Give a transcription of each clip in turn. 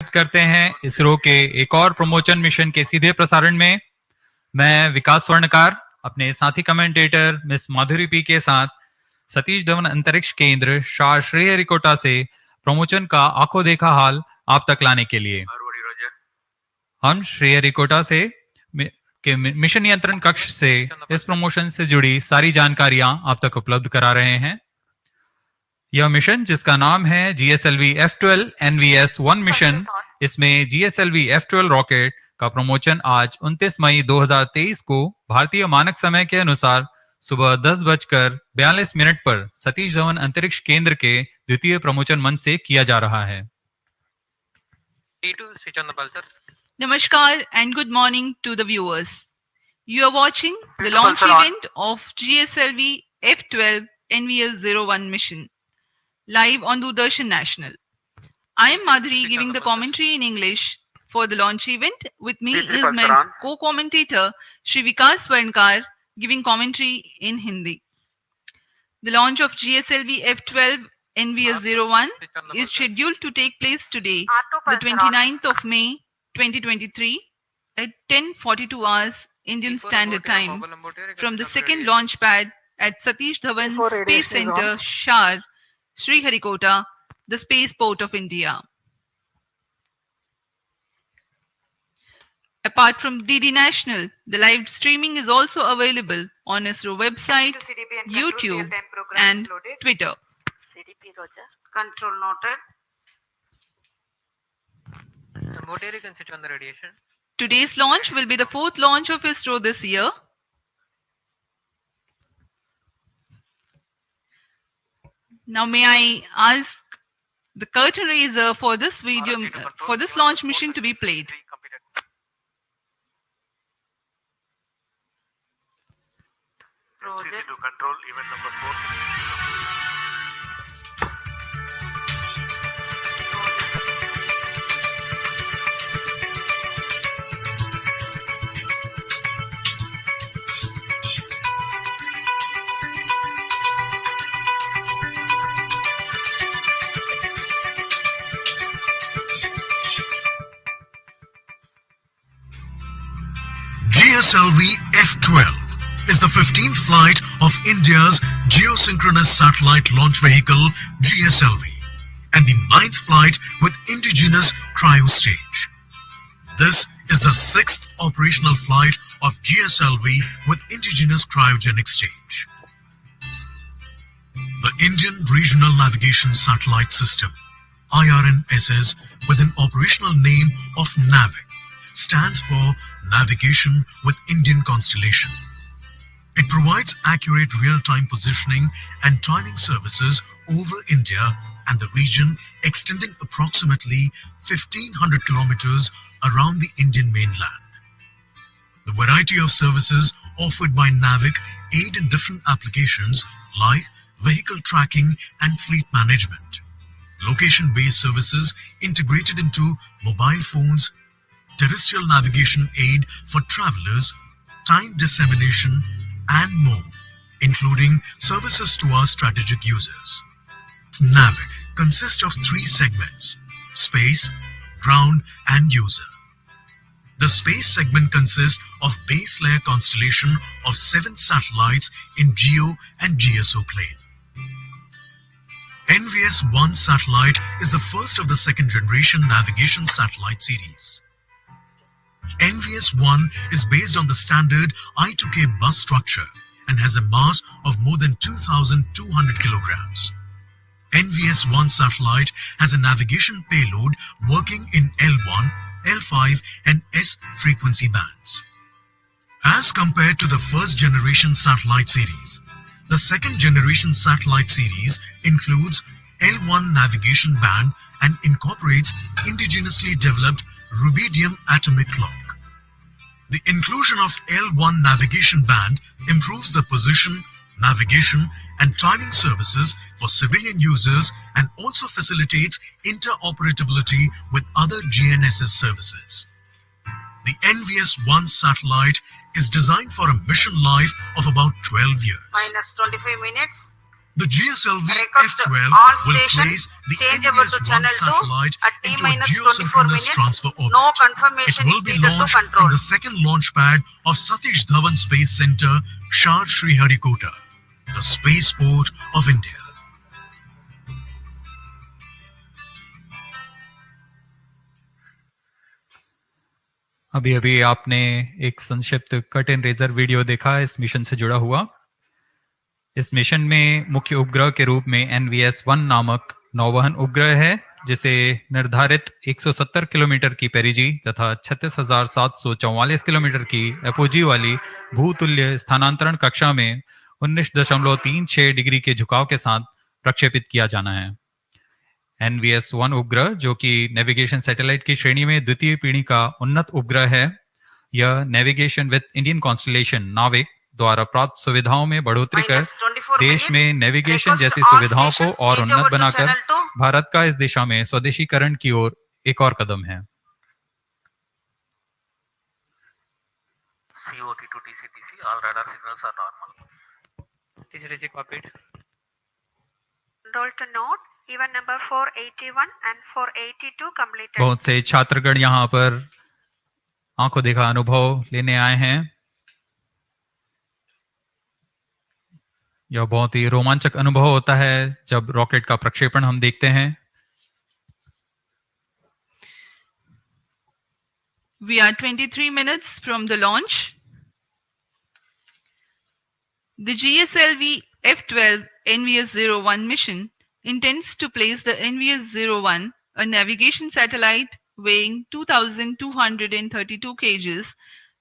करते हैं इसरो के एक और प्रमोशन मिशन के सीधे प्रसारण में। मैं विकास स्वर्णकार अपने साथी कमेंटेटर मिस माधुरी पी के साथ सतीश धवन अंतरिक्ष केंद्र शार श्रीहरिकोटा से प्रमोशन का आंखों देखा हाल आप तक लाने के लिए हम श्रीहरिकोटा से के मिशन नियंत्रण कक्ष से इस प्रमोशन से जुड़ी सारी जानकारियां आप तक उपलब्ध करा रहे हैं। यह मिशन जिसका नाम है GSLV-F12 NVS 1 मिशन, इसमें GSLV-F12 रॉकेट का प्रमोशन आज 29 मई 2023 को भारतीय मानक समय के अनुसार सुबह 10:42 पर सतीश धवन अंतरिक्ष केंद्र के द्वितीय प्रमोशन मंच से किया जा रहा है। Namaskar and good morning to the viewers. You are watching the launch event of GSLV F12 NVS 01 mission live on Doordarshan National. I am Madhuri giving the commentary in English for the launch event. With me is my co-commentator Shri Vikas Swarnkar giving commentary in Hindi. The launch of GSLV F12 NVS 01 is scheduled to take place today, the 29th of May 2023 at 10:42 hours Indian Standard Time from the second launch pad at Satish Dhawan Space Center, Shar, Sriharikota, the spaceport of India. Apart from DD National, the live streaming is also available on ISRO website, YouTube and Twitter. CDP Roger. Control noted. Motor you can switch on the radiation. Today's launch will be the fourth launch of ISRO this year. Now may I ask the curtain raiser for this video, for this launch mission to be played. Roger. To control event number 4. GSLV-F12 is the 15th flight of India's geosynchronous satellite launch vehicle GSLV and the 9th flight with indigenous cryo stage. This is the 6th operational flight of GSLV with indigenous cryogenic stage. The Indian Regional Navigation Satellite System, IRNSS, with an operational name of NavIC, stands for Navigation with Indian Constellation. It provides accurate real-time positioning and timing services over India and the region extending approximately 1,500 kilometers around the Indian mainland. The variety of services offered by NavIC aid in different applications like vehicle tracking and fleet management, location-based services integrated into mobile phones, terrestrial navigation aid for travelers, time dissemination, and more, including services to our strategic users. NavIC consists of 3 segments: space, ground, and user. The space segment consists of base layer constellation of 7 satellites in GEO and GSO plane. NVS-1 satellite is the first of the second generation navigation satellite series. NVS-1 is based on the standard I2K bus structure and has a mass of more than 2,200 kilograms. NVS-1 satellite has a navigation payload working in L1, L5 and S frequency bands. As compared to the first generation satellite series, the second generation satellite series includes L1 navigation band and incorporates indigenously developed rubidium atomic clock. The inclusion of L1 navigation band improves the position, navigation and timing services for civilian users and also facilitates interoperability with other GNSS services. The NVS-1 satellite is designed for a mission life of about 12 years. Minus 25 minutes. The GSLV Request F12 all will station place the changeable to NVS-1 channel 2 satellite at into a T-24 geosynchronous minutes. transfer orbit. No It confirmation will is be needed to launched control. from the second launch pad of Satish Dhawan Space Center, Shar Sriharikota, the spaceport of India. अभी अभी आपने एक संक्षिप्त cut and razor video देखा इस mission से जुड़ा हुआ। इस मिशन में मुख्य उपग्रह के रूप में NVS-1 नामक नौवहन उपग्रह है, जिसे निर्धारित 170 किलोमीटर की पेरिजी तथा 36,744 किलोमीटर की एपोजी वाली भूतुल्य स्थानांतरण कक्षा में 19.36 डिग्री के झुकाव के साथ प्रक्षेपित किया जाना है। NVS-1 उपग्रह, जो कि नेविगेशन सैटेलाइट की श्रेणी में द्वितीय पीढ़ी का उन्नत उपग्रह है, यह नेविगेशन विद इंडियन कॉन्स्टलेशन नाविक द्वारा प्राप्त सुविधाओं में बढ़ोतरी कर देश में नेविगेशन जैसी सुविधाओं को और उन्नत बनाकर भारत का इस दिशा में स्वदेशीकरण की ओर एक और कदम है। COT to TCTC, all radar signals are normal. TCTC copied. Roll to note, even number 481 and 482 completed. बहुत से छात्रगण यहाँ पर आंखों देखा अनुभव लेने आए हैं। यह बहुत ही रोमांचक अनुभव होता है जब रॉकेट का प्रक्षेपण हम देखते हैं। We are 23 minutes from the launch. The GSLV F12 NVS-01 mission intends to place the NVS-01, a navigation satellite weighing 2,232 kgs,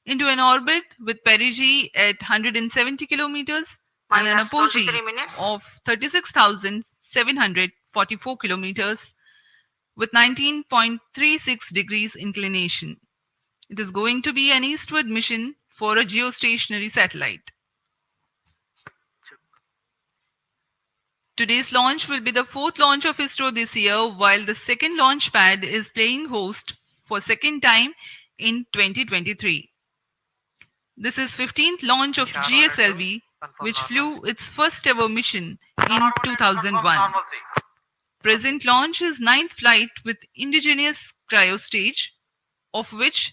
into an orbit with perigee at 170 kilometers and an Minus apogee 23 minutes. of 36,744 kilometers with 19.36 degrees inclination. It is going to be an eastward mission for a geostationary satellite. Today's launch will be the fourth launch of ISRO this year, while the second launch pad is playing host for second time in 2023. This is 15th launch of GSLV, which flew its first ever mission in 2001. Present launch is 9th flight with indigenous cryo stage, of which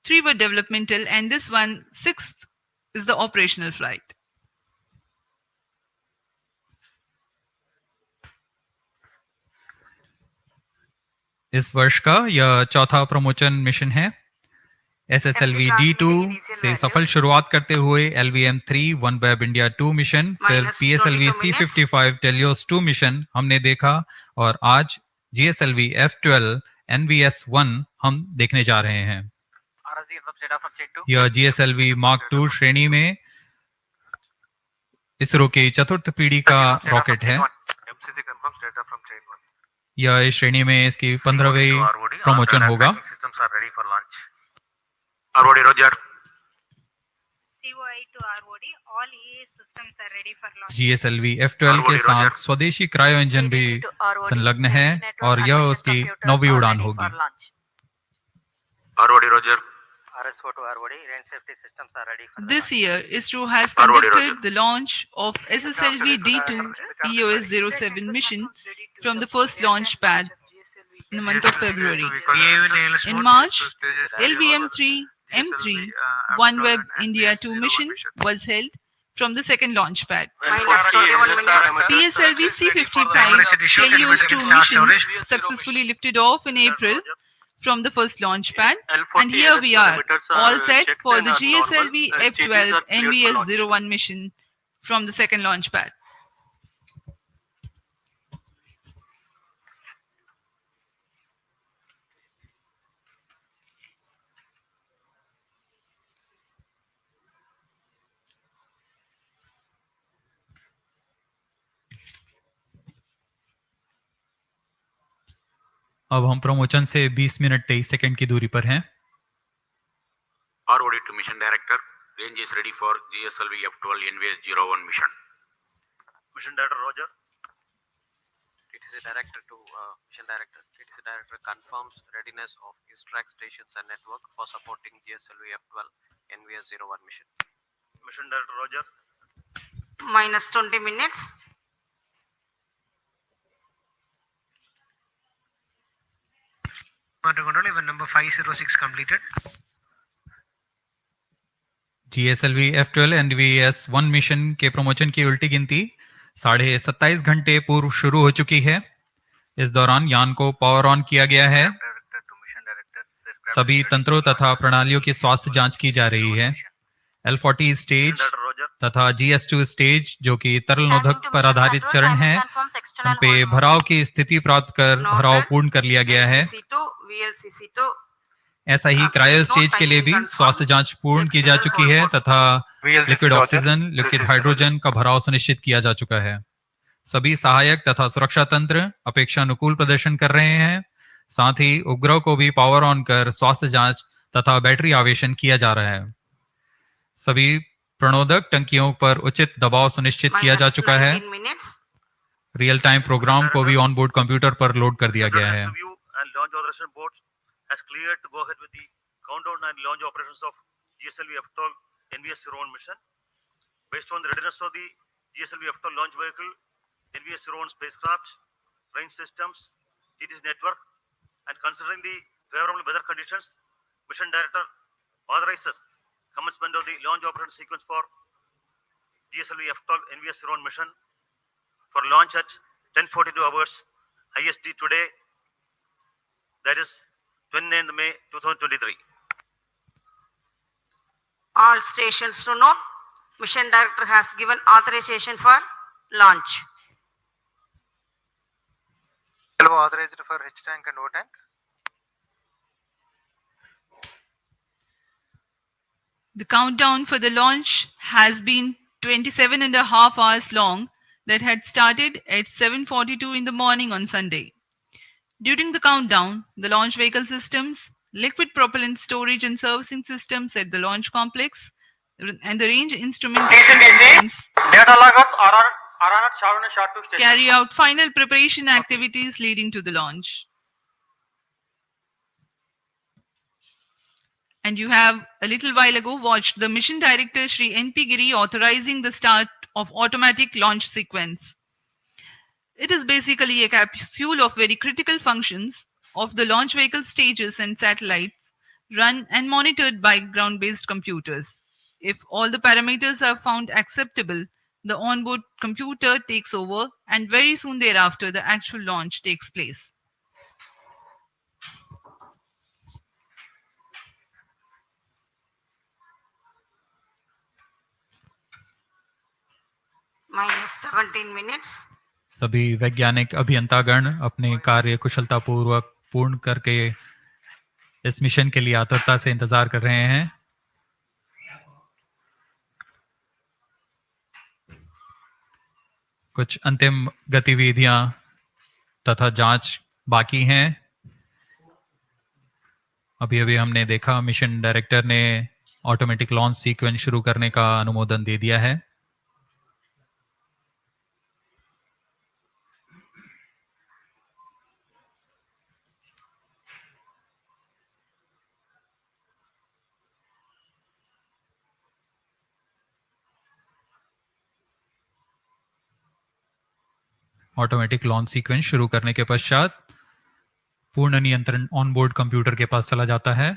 3 were developmental and this one, 6th, is the operational flight. इस वर्ष का यह चौथा promotion mission है। SSLV D2 से सफल शुरुआत करते हुए LVM-3 OneWeb India 2 मिशन, फिर PSLV C-55 Telios 2 मिशन हमने देखा और आज GSLV F12 NVS-1 हम देखने जा रहे हैं। यह GSLV Mark II श्रेणी में इसरो की चतुर्थ पीढ़ी का रॉकेट है। यह इस श्रेणी में इसकी 15वीं प्रमोशन होगा। ROD, Roger. COI to ROD, all EA systems are ready for launch. GSLV F12 के साथ स्वदेशी क्रायो इंजन भी संलग्न है और यह उसकी 9वीं उड़ान होगी। ROD, Roger. RSO to ROD, range safety systems are ready for This year, ISRO has conducted the launch of SSLV D2 EOS-07 mission from the first launch pad in the month of February. In March, LVM-3 M3 OneWeb India 2 mission was held from the second launch pad. Minus 21 minutes. PSLV C-55 Telios 2 mission successfully lifted off in April from the first launch pad, and here we are, all set for the GSLV F12 NVS-01 mission from the second launch pad. अब हम promotion से 20 minute 23 second की दूरी पर हैं। ROD to mission director, range is ready for GSLV F12 NVS-01 mission. Mission director, Roger. TTC director to mission director. TTC director confirms readiness of his track stations and network for supporting GSLV F12 NVS-01 mission. Mission director, Roger. Minus 20 minutes. Control, event number 506 completed. GSLV F12 NVS 1 mission के promotion की उल्टी गिनती 27.5 घंटे पूर्व शुरू हो चुकी है। इस दौरान यान को पावर ऑन किया गया है। सभी तंत्रों तथा प्रणालियों की स्वास्थ्य जांच की जा रही है। L40 स्टेज तथा GS2 स्टेज जो कि तरल नोदक पर आधारित चरण है, उन पे भराव की स्थिति प्राप्त कर भराव पूर्ण कर लिया गया है। ऐसा ही क्रायो स्टेज के लिए भी स्वास्थ्य जांच पूर्ण की जा चुकी है तथा लिक्विड ऑक्सीजन, लिक्विड हाइड्रोजन का भराव सुनिश्चित किया जा चुका है। सभी सहायक तथा सुरक्षा तंत्र अपेक्षानुकूल प्रदर्शन कर रहे हैं। साथ ही उपग्रह को भी पावर ऑन कर स्वास्थ्य जांच तथा बैटरी आवेशन किया जा रहा है। सभी प्रणोदक टंकियों पर उचित दबाव सुनिश्चित किया जा चुका है। रियल टाइम प्रोग्राम को भी ऑन बोर्ड कंप्यूटर पर लोड कर दिया गया है। has cleared to go ahead with the countdown and launch operations of GSLV-F12 NVS-01 mission. Based on the readiness of the GSLV-F12 launch vehicle, NVS-01 spacecraft, range systems, TTC network, and considering the favorable weather conditions, Mission Director authorizes commencement of the launch operation sequence for GSLV-F12 NVS-01 mission for launch at 10:42 hours IST today, that is 29th May 2023. All stations to note, Mission Director has given authorization for launch. Authorized for H tank and O tank. The countdown for the launch has been 27 and a half hours long that had started at 7:42 in the morning on Sunday. During the countdown, the launch vehicle systems, liquid propellant storage and servicing systems at the launch complex, and the range instrument systems Data loggers are on SHAR-1 station. carry out final preparation activities leading to the launch. And you have a little while ago watched the mission director Shri N.P. Giri authorizing the start of automatic launch sequence. It is basically a capsule of very critical functions of the launch vehicle stages and satellites run and monitored by ground-based computers. If all the parameters are found acceptable, the onboard computer takes over and very soon thereafter the actual launch takes place. Minus 17 minutes. सभी वैज्ञानिक अभियंतागण अपने कार्य कुशलता पूर्वक पूर्ण करके इस mission के लिए आतुरता से इंतजार कर रहे हैं। कुछ अंतिम गतिविधियां तथा जांच बाकी हैं। अभी अभी हमने देखा मिशन डायरेक्टर ने ऑटोमेटिक लॉन्च सीक्वेंस शुरू करने का अनुमोदन दे दिया है। ऑटोमेटिक लॉन्च सीक्वेंस शुरू करने के पश्चात पूर्ण नियंत्रण ऑनबोर्ड कंप्यूटर के पास चला जाता है।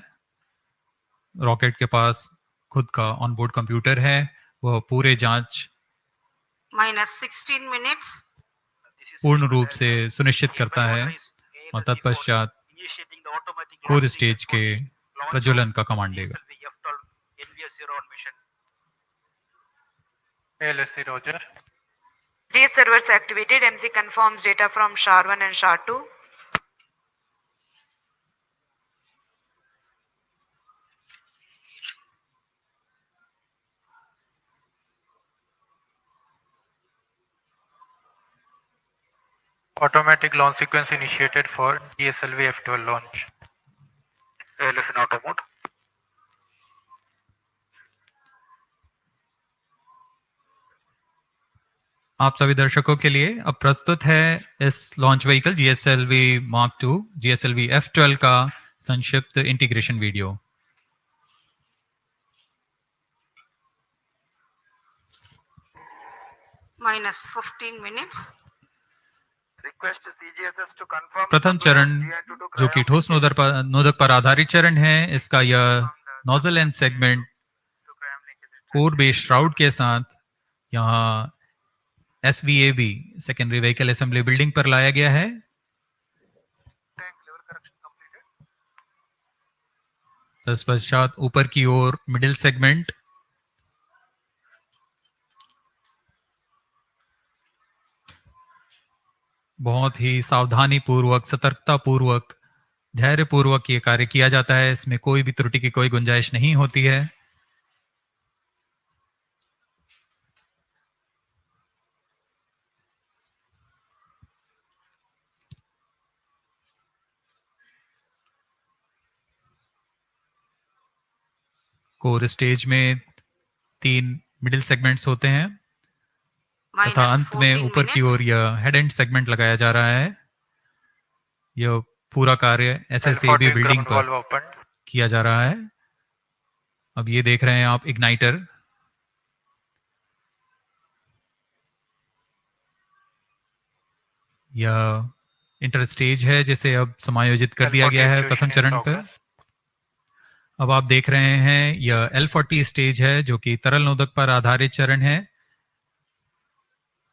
रॉकेट के पास खुद का ऑनबोर्ड कंप्यूटर है, वह पूरे जांच Minus 16 minutes. पूर्ण रूप से सुनिश्चित करता है और तत्पश्चात कोर स्टेज के प्रज्वलन का कमांड देगा। LSC Roger. Three servers activated. MC confirms data from SHAR-1 and SHAR-2. Automatic launch sequence initiated for GSLV F12 launch. ALS in auto mode. आप सभी दर्शकों के लिए अब प्रस्तुत है इस launch vehicle GSLV Mark II GSLV F12 का संक्षिप्त इंटीग्रेशन वीडियो। Minus 15 minutes. प्रथम चरण जो कि ठोस नोदक पर आधारित चरण है, इसका यह nozzle and segment core base shroud के साथ यहाँ SVAB secondary vehicle assembly building पर लाया गया है। तत्पश्चात ऊपर की ओर मिडिल सेगमेंट, बहुत ही सावधानी पूर्वक, सतर्कता पूर्वक, धैर्य पूर्वक ये कार्य किया जाता है। इसमें कोई भी त्रुटि की कोई गुंजाइश नहीं होती है। कोर स्टेज में 3 मिडिल सेगमेंट्स होते हैं तथा अंत में ऊपर की ओर यह हेड एंड सेगमेंट लगाया जा रहा है। यह पूरा कार्य SSAB बिल्डिंग पर किया जा रहा है। अब ये देख रहे हैं आप इग्नाइटर, यह इंटर स्टेज है जिसे अब समायोजित कर दिया गया है प्रथम चरण पर। अब आप देख रहे हैं यह L40 स्टेज है जो कि तरल नोदक पर आधारित चरण है।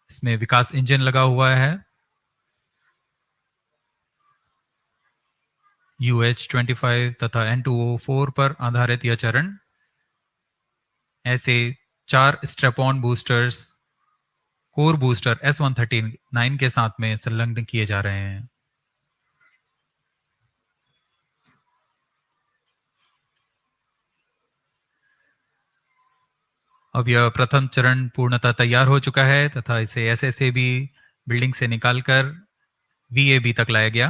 इसमें विकास इंजन लगा हुआ है। UH-25 तथा N2O4 पर आधारित यह चरण। ऐसे 4 strap-on boosters core booster S139 के साथ में संलग्न किए जा रहे हैं। अब यह प्रथम चरण पूर्णतः तैयार हो चुका है तथा इसे SSAB बिल्डिंग से निकालकर VAB तक लाया गया।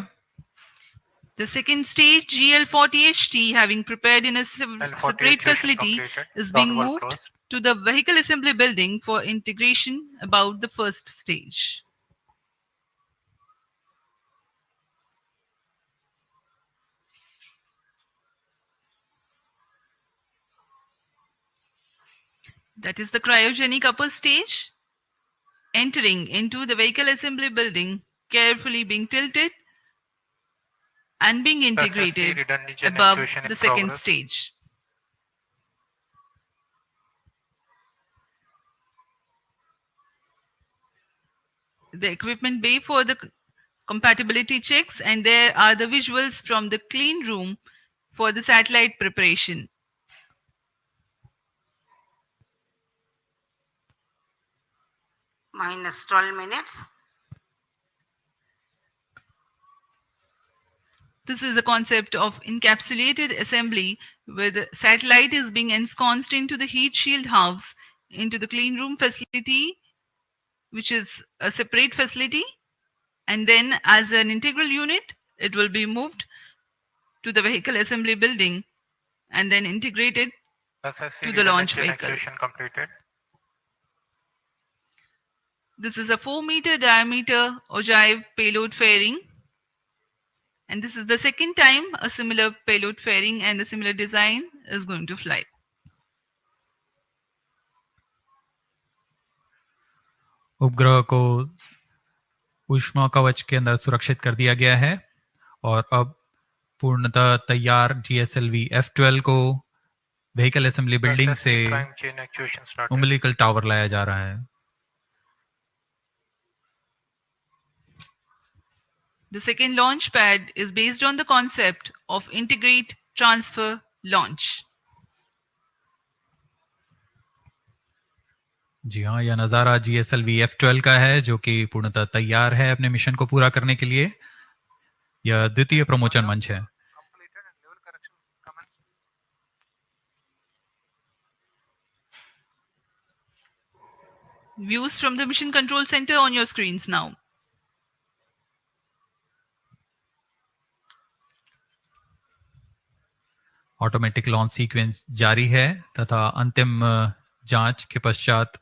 The second stage, GL40HT, having prepared in a separate facility, is being moved to the vehicle assembly building for integration about the first stage. That is the cryogenic upper stage, entering into the vehicle assembly building, carefully being tilted and being integrated above the second stage. The equipment bay for the compatibility checks, and there are the visuals from the clean room for the satellite preparation. Minus 12 minutes. This is the concept of encapsulated assembly, where the satellite is being ensconced into the heat shield house into the clean room facility, which is a separate facility, and then as an integral unit, it will be moved to the vehicle assembly building and then integrated to the launch vehicle. Completed. This is a 4-meter diameter ogive payload fairing. And this is the second time a similar payload fairing and a similar design is going to fly. उपग्रह को ऊष्मा कवच के अंदर सुरक्षित कर दिया गया है और अब पूर्णतः तैयार GSLV-F12 को व्हीकल असेंबली बिल्डिंग से उम्बिलिकल टावर लाया जा रहा है। The second launch pad is based on the concept of integrate, transfer, launch. जी हाँ, यह नज़ारा GSLV-F12 का है जो कि पूर्णतः तैयार है अपने मिशन को पूरा करने के लिए। यह द्वितीय प्रमोचन मंच है। Views from the mission control center on your screens now. Automatic launch sequence जारी है तथा अंतिम जांच के पश्चात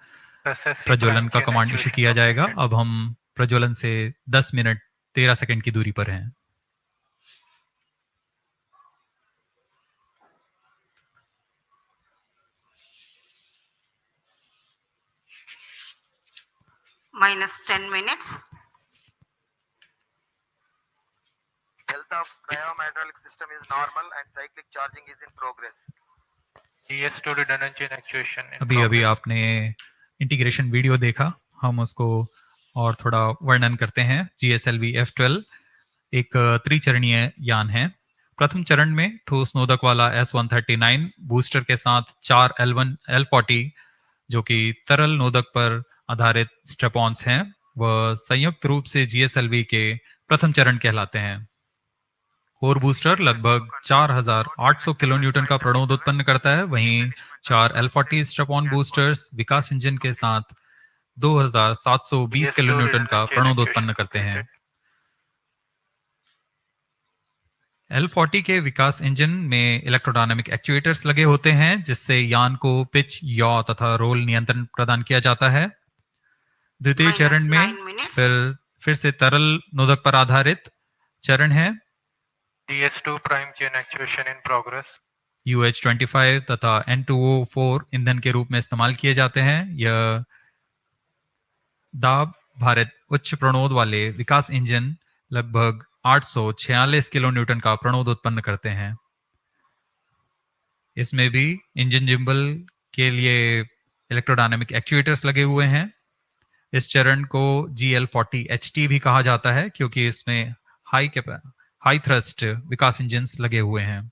प्रज्वलन का कमांड इशू किया जाएगा। अब हम प्रज्वलन से 10 मिनट 13 सेकंड की दूरी पर हैं। Minus 10 minutes. system is normal and cyclic charging is in progress. GS2 redundant engine actuation in अभी progress. आपने इंटीग्रेशन वीडियो देखा, हम उसको और थोड़ा वर्णन करते हैं। GSLV F12 एक त्रिचरणीय यान है। प्रथम चरण में ठोस नोदक वाला S139 बूस्टर के साथ 4 L40 जो कि तरल नोदक पर आधारित स्ट्रेपॉन्स हैं, वह संयुक्त रूप से GSLV के प्रथम चरण कहलाते हैं। कोर बूस्टर लगभग 4800 किलो न्यूटन का प्रणोद उत्पन्न करता है, वहीं 4 L40 स्ट्रेपॉन बूस्टर्स विकास इंजन के साथ 2720 किलो न्यूटन का प्रणोद उत्पन्न करते हैं। L40 के विकास इंजन में इलेक्ट्रोडायनामिक एक्चुएटर्स लगे होते हैं, जिससे यान को पिच, याव तथा रोल नियंत्रण प्रदान किया जाता है। द्वितीय चरण में फिर से तरल नोदक पर आधारित चरण है। GS2 prime chain actuation in progress. UH-25 तथा N2O4 ईंधन के रूप में इस्तेमाल किए जाते हैं। यह दाब भारित उच्च प्रणोद वाले विकास इंजन लगभग 846 किलो न्यूटन का प्रणोद उत्पन्न करते हैं। इसमें भी इंजन जिम्बल के लिए इलेक्ट्रोडायनामिक एक्चुएटर्स लगे हुए हैं। इस चरण को GL40HT भी कहा जाता है, क्योंकि इसमें हाई थ्रस्ट विकास इंजन्स लगे हुए हैं।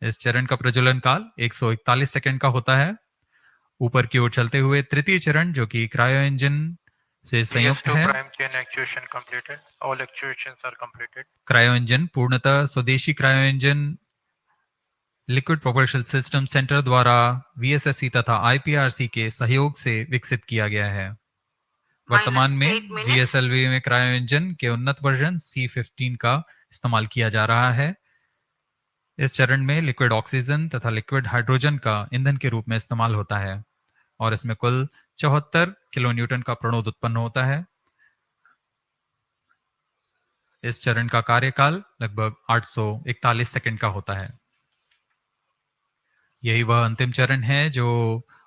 इस चरण का प्रज्वलन काल 141 सेकंड का होता है। ऊपर की ओर चलते हुए तृतीय चरण, जो कि क्रायो इंजन से संयुक्त है। prime chain actuation completed. All actuations are completed. Cryo engine पूर्णतः स्वदेशी cryo engine liquid propulsion system centre द्वारा VSSC तथा IPRC के सहयोग से विकसित किया गया है। वर्तमान में GSLV में क्रायो इंजन के उन्नत वर्जन C15 का इस्तेमाल किया जा रहा है। इस चरण में लिक्विड ऑक्सीजन तथा लिक्विड हाइड्रोजन का ईंधन के रूप में इस्तेमाल होता है और इसमें कुल 74 किलो न्यूटन का प्रणोद उत्पन्न होता है। इस चरण का कार्यकाल लगभग 841 सेकंड का होता है। यही वह अंतिम चरण है जो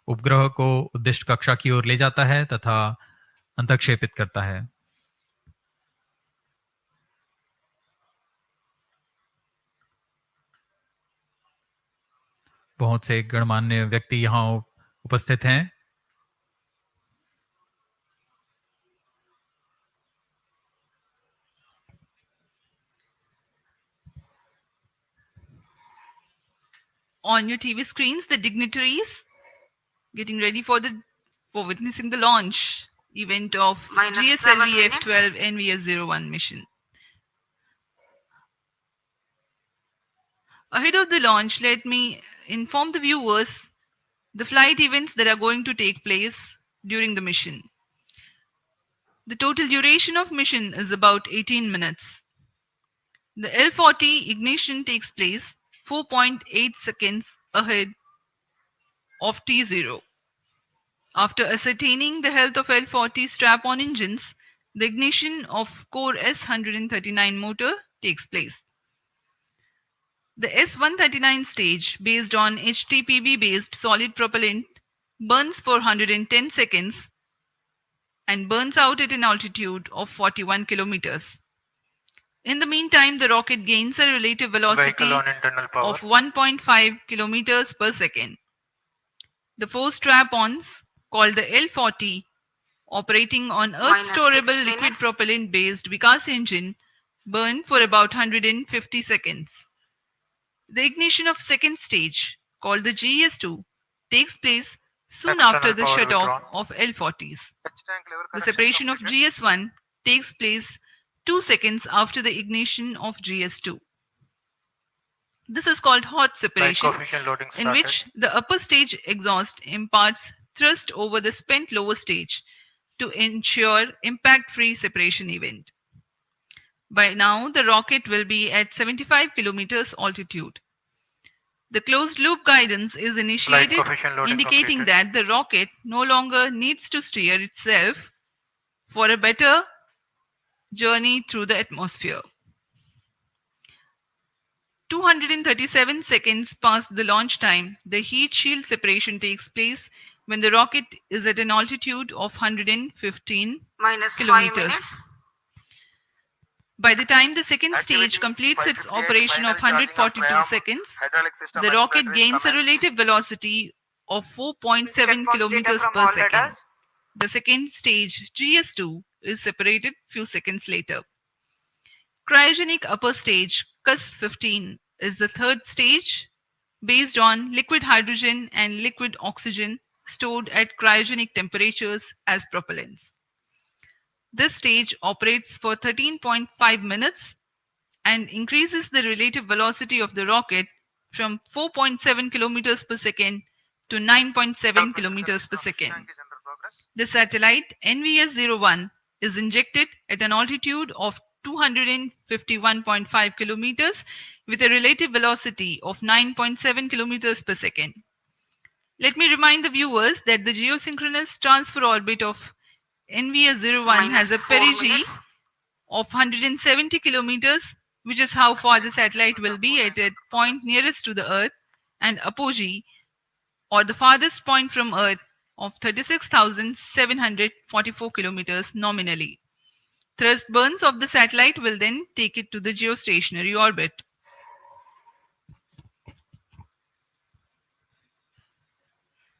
उपग्रह को उद्दिष्ट कक्षा की ओर ले जाता है तथा अंतक्षेपित करता है। बहुत से गणमान्य व्यक्ति यहाँ उपस्थित हैं। On your TV screens, the dignitaries getting ready for witnessing the launch event of GSLV F12 NVS-01 mission. Ahead of the launch, let me inform the viewers the flight events that are going to take place during the mission. The total duration of mission is about 18 minutes. The L40 ignition takes place 4.8 seconds ahead of T0. After ascertaining the health of L40 strap-on engines, the ignition of core S139 motor takes place. The S139 stage, based on HTPB-based solid propellant, burns for 110 seconds and burns out at an altitude of 41 kilometers. In the meantime, the rocket gains a relative velocity of 1.5 kilometers per second. The four strap-ons, called the L40, operating on Earth-storable liquid propellant-based Vikas engine, burn for about 150 seconds. The ignition of second stage, called the GS2, takes place soon after the shut-off of L40s. The separation of GS1 takes place 2 seconds after the ignition of GS2. This is called hot separation, in which the upper stage exhaust imparts thrust over the spent lower stage to ensure impact-free separation event. By now, the rocket will be at 75 kilometers altitude. The closed-loop guidance is initiated, indicating that the rocket no longer needs to steer itself for a better journey through the atmosphere. 237 seconds past the launch time, the heat shield separation takes place when the rocket is at an altitude of 115 kilometers. By the time the second stage completes its operation of 142 seconds, the rocket gains a relative velocity of 4.7 kilometers per second. The second stage, GS2, is separated few seconds later. Cryogenic upper stage, CUS-15, is the third stage based on liquid hydrogen and liquid oxygen stored at cryogenic temperatures as propellants. This stage operates for 13.5 minutes and increases the relative velocity of the rocket from 4.7 kilometers per second to 9.7 kilometers per second. The satellite NVS-01 is injected at an altitude of 251.5 kilometers with a relative velocity of 9.7 kilometers per second. Let me remind the viewers that the geosynchronous transfer orbit of NVS-01 has a perigee of 170 kilometers, which is how far the satellite will be at a point nearest to the Earth, and apogee, or the farthest point from Earth, of 36,744 kilometers nominally. Thrust burns of the satellite will then take it to the geostationary orbit.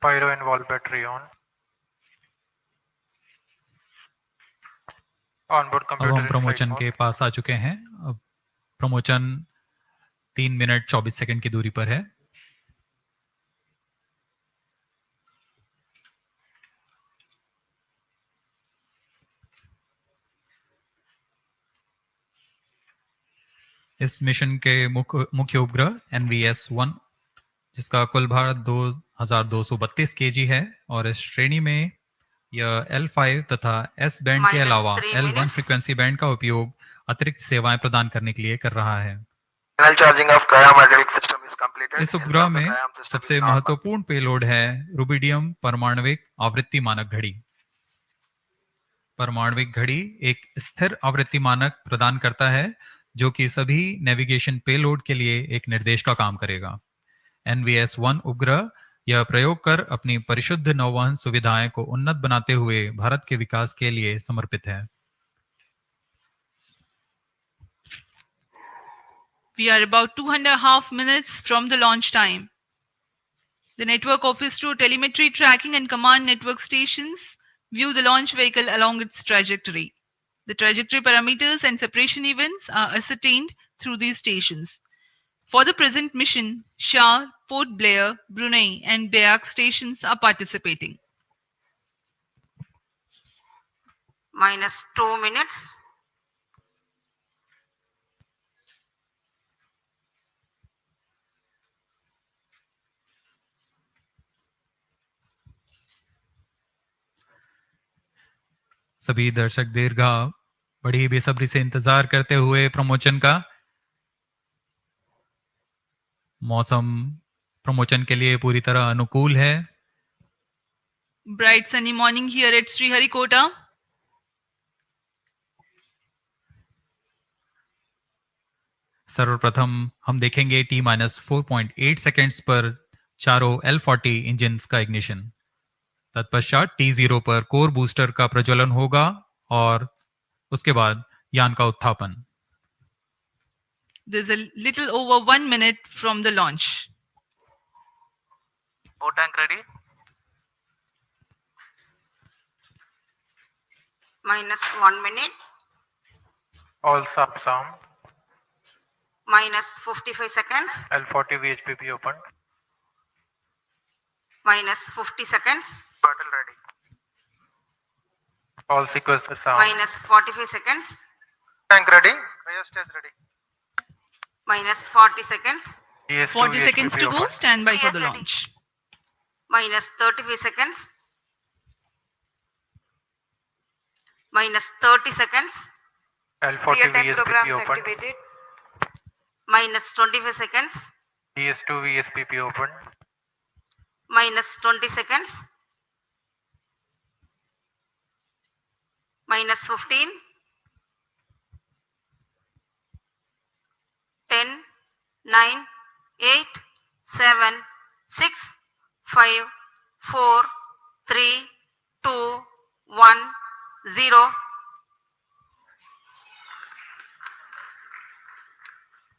Pyro and wall battery on. Onboard अब computer हम in प्रमोचन flight के mode. पास आ चुके हैं. अब प्रमोचन 3 minute 24 second की दूरी पर है. इस मिशन के मुख्य उपग्रह NVS-1, जिसका कुल भार 2232 kg है, और इस श्रेणी में यह L5 तथा S बैंड के अलावा L1 फ्रीक्वेंसी बैंड का उपयोग अतिरिक्त सेवाएं प्रदान करने के लिए कर रहा है. इस उपग्रह में सबसे महत्वपूर्ण पेलोड है रुबिडियम परमाणविक आवृत्ति मानक घड़ी. परमाणविक घड़ी एक स्थिर आवृत्ति मानक प्रदान करता है जो कि सभी नेविगेशन पेलोड के लिए एक निर्देश का काम करेगा. NVS-1 उपग्रह यह प्रयोग कर अपनी परिशुद्ध नौवहन सुविधाएं को उन्नत बनाते हुए भारत के विकास के लिए समर्पित है. We are about 2.5 minutes from the launch time. The network of ISRO telemetry tracking and command network stations view the launch vehicle along its trajectory. The trajectory parameters and separation events are ascertained through these stations. For the present mission, Shah, Port Blair, Brunei and Beak stations are participating. -2 minutes. सभी दर्शक दीर्घा बड़ी बेसब्री से इंतजार करते हुए प्रमोचन का. मौसम प्रमोचन के लिए पूरी तरह अनुकूल है. Bright sunny morning here at Sriharikota. सर्वप्रथम हम देखेंगे T-4.8 सेकेंड्स पर चारों L40 इंजन्स का इग्निशन. तत्पश्चात T0 पर कोर बूस्टर का प्रज्वलन होगा और उसके बाद यान का उत्थापन. There's a little over 1 minute from the launch. O tank ready. -1 minute. All subs armed. -55 seconds. L40 VHPP open. -50 seconds. Battle ready. All sequences armed. -45 seconds. Tank ready. Cryo stage ready. -40 seconds. GS2 40 seconds VHPP to go. open. Stand by for the Yes, ready. launch. -35 seconds. -30 seconds. L40 Real-time VSPP programs open. activated. -25 seconds. GS2 VSPP open. -20 seconds. -15. 10, 9, 8, 7, 6, 5, 4, 3, 2, 1, 0.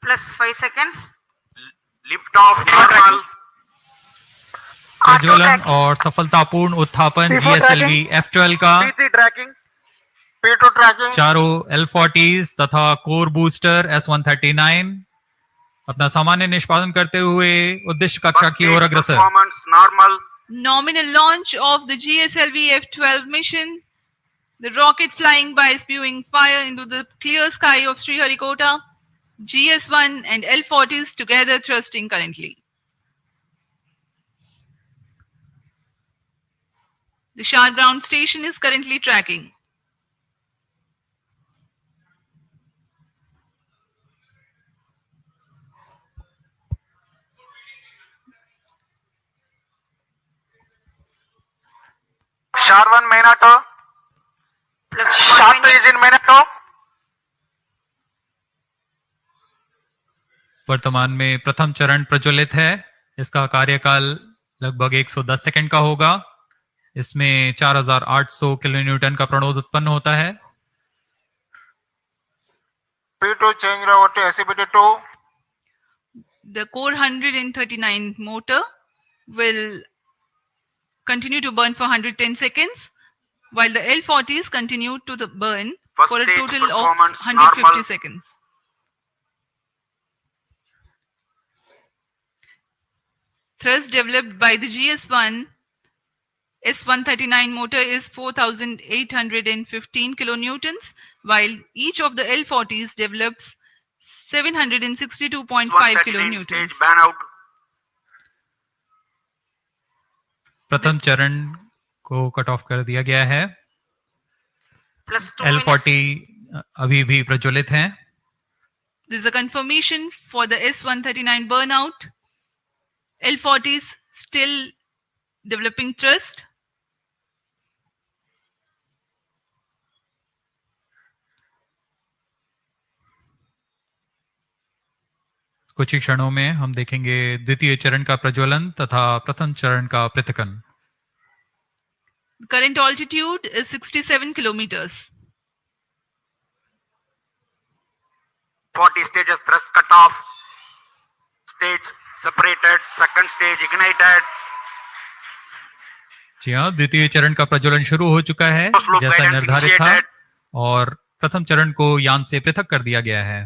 plus 5 seconds. Lift off normal. प्रज्वलन और सफलतापूर्ण उत्थापन GSLV F12 का P3 tracking. P2 tracking. चारों L40s तथा core booster S139 अपना सामान्य निष्पादन करते हुए उद्देश्य कक्षा की ओर अग्रसर। Performance normal. Nominal launch of the GSLV F12 mission. The rocket flying by spewing fire into the clear sky of Sriharikota. GS1 and L40s together thrusting currently. The SHAR ground station is currently tracking. SHAR 1 main auto. Plus SHAR 1 2 minute. is in main auto. वर्तमान में प्रथम चरण प्रज्वलित है। इसका कार्यकाल लगभग 110 second का होगा। इसमें 4800 किलोन्यूटन का प्रणोद उत्पन्न होता है। P2 change over to SCBT2. The core 139 motor will continue to burn for 110 seconds, while the L40s continue to burn First for a stage total of performance 150 normal. seconds. Thrust developed by the GS1 S139 motor is 4,815 kilonewtons, while each of the L40s develops 762.5 139 kilonewtons. stage ban out. प्रथम चरण को cut off कर दिया गया है। Plus 2 minutes. L40 अभी भी प्रज्वलित हैं। This is a confirmation for the S139 burnout. L40s still developing thrust. कुछ ही क्षणों में हम देखेंगे द्वितीय चरण का प्रज्वलन तथा प्रथम चरण का पृथक्कन। Current altitude is 67 kilometers. 40 stages thrust cut off. Stage separated. Second stage ignited. जी हाँ, द्वितीय चरण का प्रज्वलन शुरू हो चुका है जैसा निर्धारित था और प्रथम चरण को यान से पृथक कर दिया गया है।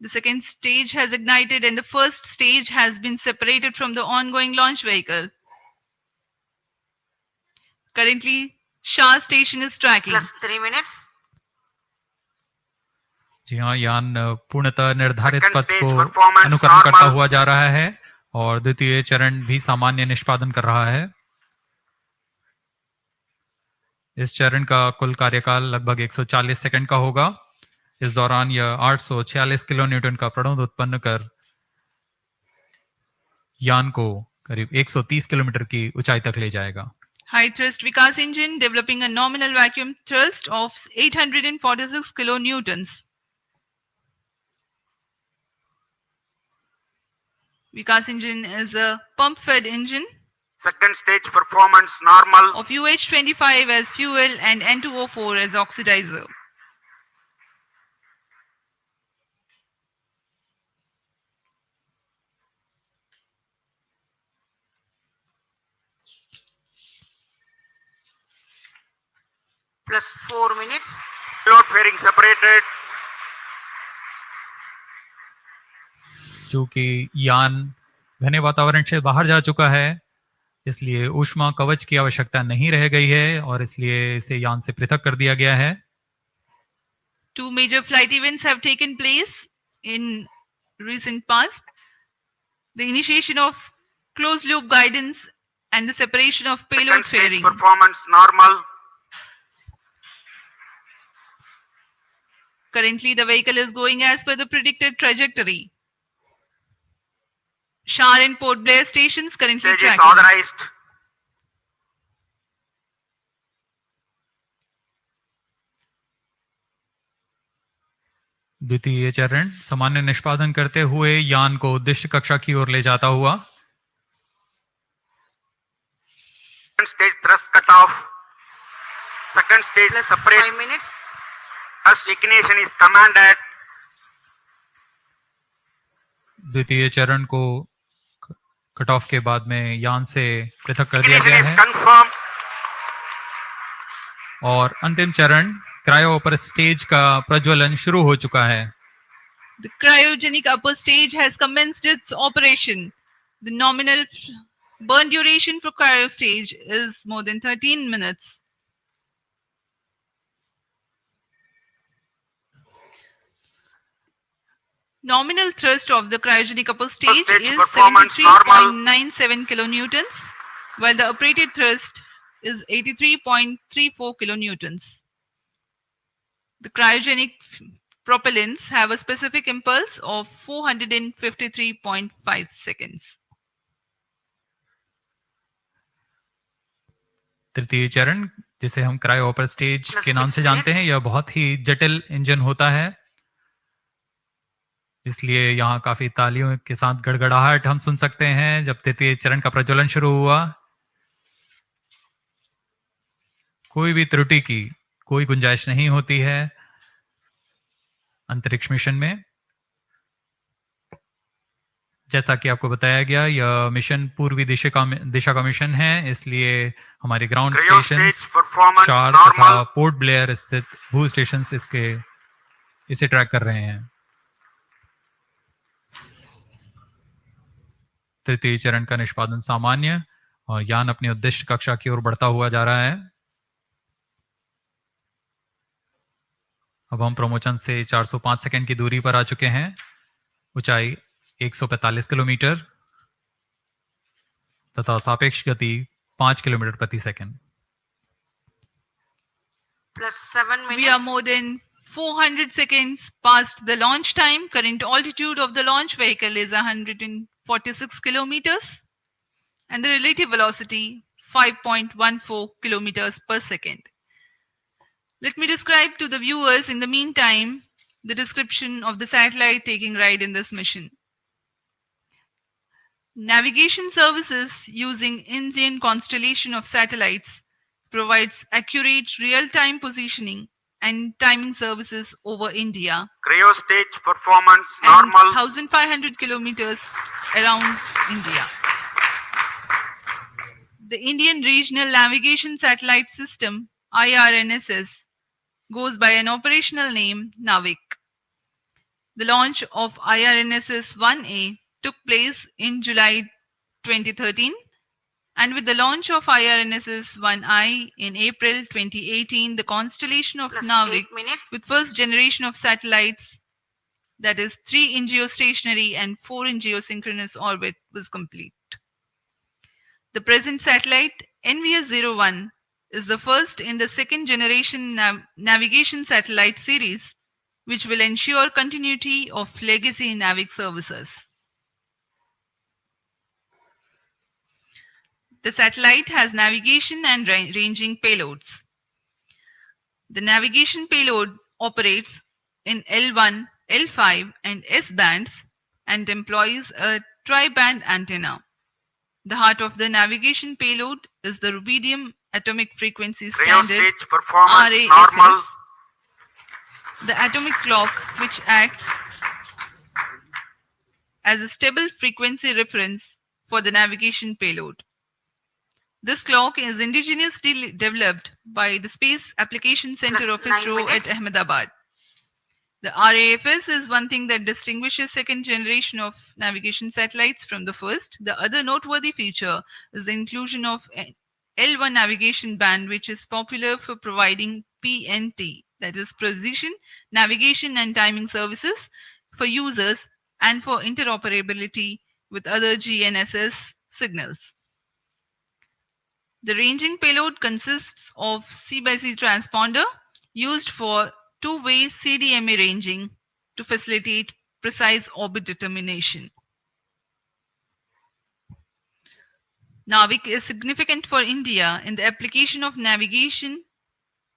The second stage has ignited and the first stage has been separated from the ongoing launch vehicle. Currently, SHAR station is tracking. Plus 3 minutes. जी हाँ, यान पूर्णतः निर्धारित Second पथ stage को performance अनुकरण करता normal. हुआ जा रहा है और द्वितीय चरण भी सामान्य निष्पादन कर रहा है। इस चरण का कुल कार्यकाल लगभग 140 सेकंड का होगा। इस दौरान यह 846 किलोन्यूटन का प्रणोद उत्पन्न कर यान को करीब 130 किलोमीटर की ऊंचाई तक ले जाएगा। High thrust Vikas engine developing a nominal vacuum thrust of 846 kilonewtons. Vikas engine is a pump-fed engine Second stage performance normal. of UH25 as fuel and N2O4 as oxidizer. Plus 4 minutes. Load fairing separated. चूंकि यान घने वातावरण से बाहर जा चुका है इसलिए ऊष्मा कवच की आवश्यकता नहीं रह गई है और इसलिए इसे यान से पृथक कर दिया गया है। Two major flight events have taken place in recent past. The initiation of closed loop guidance and the separation of payload Second stage fairing. performance normal. Currently, the vehicle is going as per the predicted trajectory. SHAR and Port Blair stations currently Stage is tracking. authorized. द्वितीय चरण सामान्य निष्पादन करते हुए यान को उद्देश्य कक्षा की ओर ले जाता हुआ। Second stage thrust cut off. Second stage Plus separate. 5 minutes. Thrust ignition is commanded. द्वितीय चरण को कट ऑफ के बाद में यान से पृथक कर दिया Ignition गया is है confirmed. और अंतिम चरण क्रायो अपर स्टेज का प्रज्वलन शुरू हो चुका है. The cryogenic upper stage has commenced its operation. The nominal burn duration for cryo stage is more than 13 minutes. Nominal thrust of the cryogenic upper stage Stage is performance normal. 73.97 kilonewtons, while the operated thrust is 83.34 kilonewtons. The cryogenic propellants have a specific impulse of 453.5 seconds. तृतीय चरण जिसे हम cryo upper stage Plus के नाम 6 से जानते minutes. हैं, यह बहुत ही जटिल इंजन होता है, इसलिए यहाँ काफी तालियों के साथ गड़गड़ाहट हम सुन सकते हैं जब तृतीय चरण का प्रज्वलन शुरू हुआ. कोई भी त्रुटि की कोई गुंजाइश नहीं होती है अंतरिक्ष मिशन में. जैसा कि आपको बताया गया, यह मिशन पूर्वी दिशा का मिशन है, इसलिए हमारे ground Cryo station stage performance शार normal. तथा पोर्ट ब्लेयर स्थित भू स्टेशन इसे ट्रैक कर रहे हैं. तृतीय चरण का निष्पादन सामान्य और यान अपनी उद्दिष्ट कक्षा की ओर बढ़ता हुआ जा रहा है. अब हम प्रमोचन से 405 सेकंड की दूरी पर आ चुके हैं. ऊंचाई 145 किलोमीटर तथा सापेक्ष गति 5 किलोमीटर प्रति second. Plus 7 minutes. We are more than 400 seconds past the launch time. Current altitude of the launch vehicle is 146 kilometers and the relative velocity 5.14 kilometers per second. Let me describe to the viewers in the meantime the description of the satellite taking ride in this mission. Navigation services using Indian constellation of satellites provides accurate real-time positioning and timing services over India Cryo stage performance and normal. 1,500 kilometers around India. The Indian Regional Navigation Satellite System, IRNSS, goes by an operational name NavIC. The launch of IRNSS-1A took place in July 2013, and with the launch of IRNSS-1I in April 2018, the constellation of Plus NavIC 8 minutes. with first generation of satellites, that is 3 in geostationary and 4 in geosynchronous orbit, was complete. The present satellite NVS-01 is the first in the second generation navigation satellite series, which will ensure continuity of legacy NavIC services. The satellite has navigation and ranging payloads. The navigation payload operates in L1, L5 and S bands and employs a tri-band antenna. The heart of the navigation payload is the rubidium atomic frequency Cryo standard stage performance RAFS, normal. the atomic clock which acts as a stable frequency reference for the navigation payload. This clock is indigenously developed by the Space Application Center of Plus 9 ISRO at minutes. Ahmedabad. The RAFS is one thing that distinguishes second generation of navigation satellites from the first. The other noteworthy feature is the inclusion of L1 navigation band, which is popular for providing PNT, that is precision, navigation and timing services for users and for interoperability with other GNSS signals. The ranging payload consists of C/C transponder used for two-way CDMA ranging to facilitate precise orbit determination. NavIC is significant for India in the application of navigation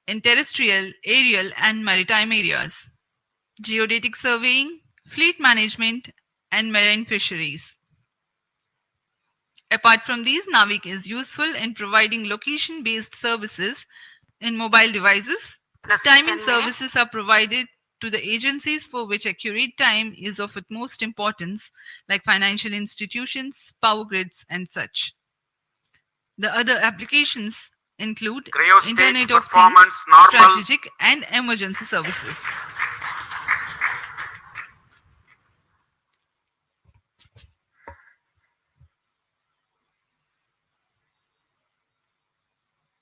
in terrestrial, aerial and maritime areas, geodetic surveying, fleet management and marine fisheries. Apart from these, NavIC is useful in providing location-based services in mobile devices. Plus Timing 10 minutes. services are provided to the agencies for which accurate time is of utmost importance, like financial institutions, power grids, and such. The other applications include Cryostage Internet of Things, performance normal. strategic and emergency services.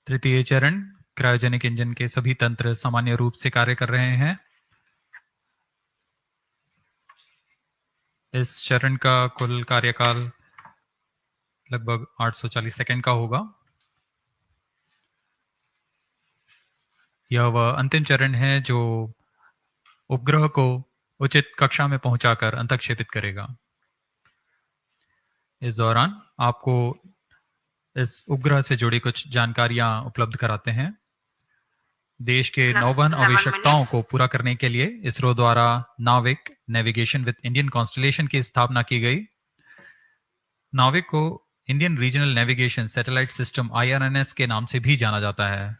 तृतीय चरण, cryogenic engine के सभी तंत्र सामान्य रूप से कार्य कर रहे हैं। इस चरण का कुल कार्यकाल लगभग 840 सेकंड का होगा। यह वह अंतिम चरण है जो उपग्रह को उचित कक्षा में पहुंचाकर अंतःक्षेपित करेगा। इस दौरान आपको इस उपग्रह से जुड़ी कुछ जानकारियां उपलब्ध कराते हैं। देश के नौवहन आवश्यकताओं को पूरा करने के लिए इसरो द्वारा नाविक नेविगेशन विद इंडियन कॉन्स्टलेशन की स्थापना की गई। नाविक को Indian regional navigation satellite system IRNS के नाम से भी जाना जाता है।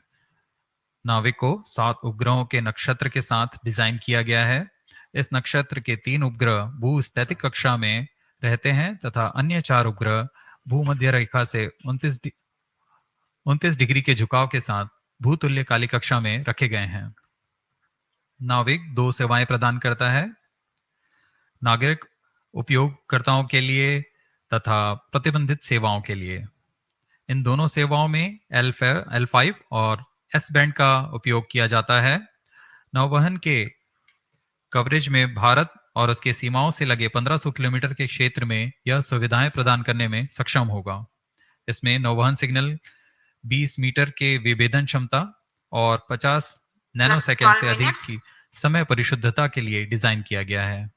नाविक को 7 उपग्रहों के नक्षत्र के साथ डिजाइन किया गया है। इस नक्षत्र के 3 उपग्रह भूस्थैतिक कक्षा में रहते हैं तथा अन्य 4 उपग्रह भूमध्य रेखा से 29 डिग्री के झुकाव के साथ भूतुल्य काली कक्षा में रखे गए हैं। नाविक 2 सेवाएं प्रदान करता है, नागरिक उपयोगकर्ताओं के लिए तथा प्रतिबंधित सेवाओं के लिए। इन दोनों सेवाओं में L5 और S बैंड का उपयोग किया जाता है। नौवहन के कवरेज में भारत और उसके सीमाओं से लगे 1500 किलोमीटर के क्षेत्र में यह सुविधाएं प्रदान करने में सक्षम होगा। इसमें नौवहन सिग्नल 20 मीटर के विभेदन क्षमता और 50 नैनोसेकंड से अधिक की समय परिशुद्धता के लिए डिजाइन किया गया है।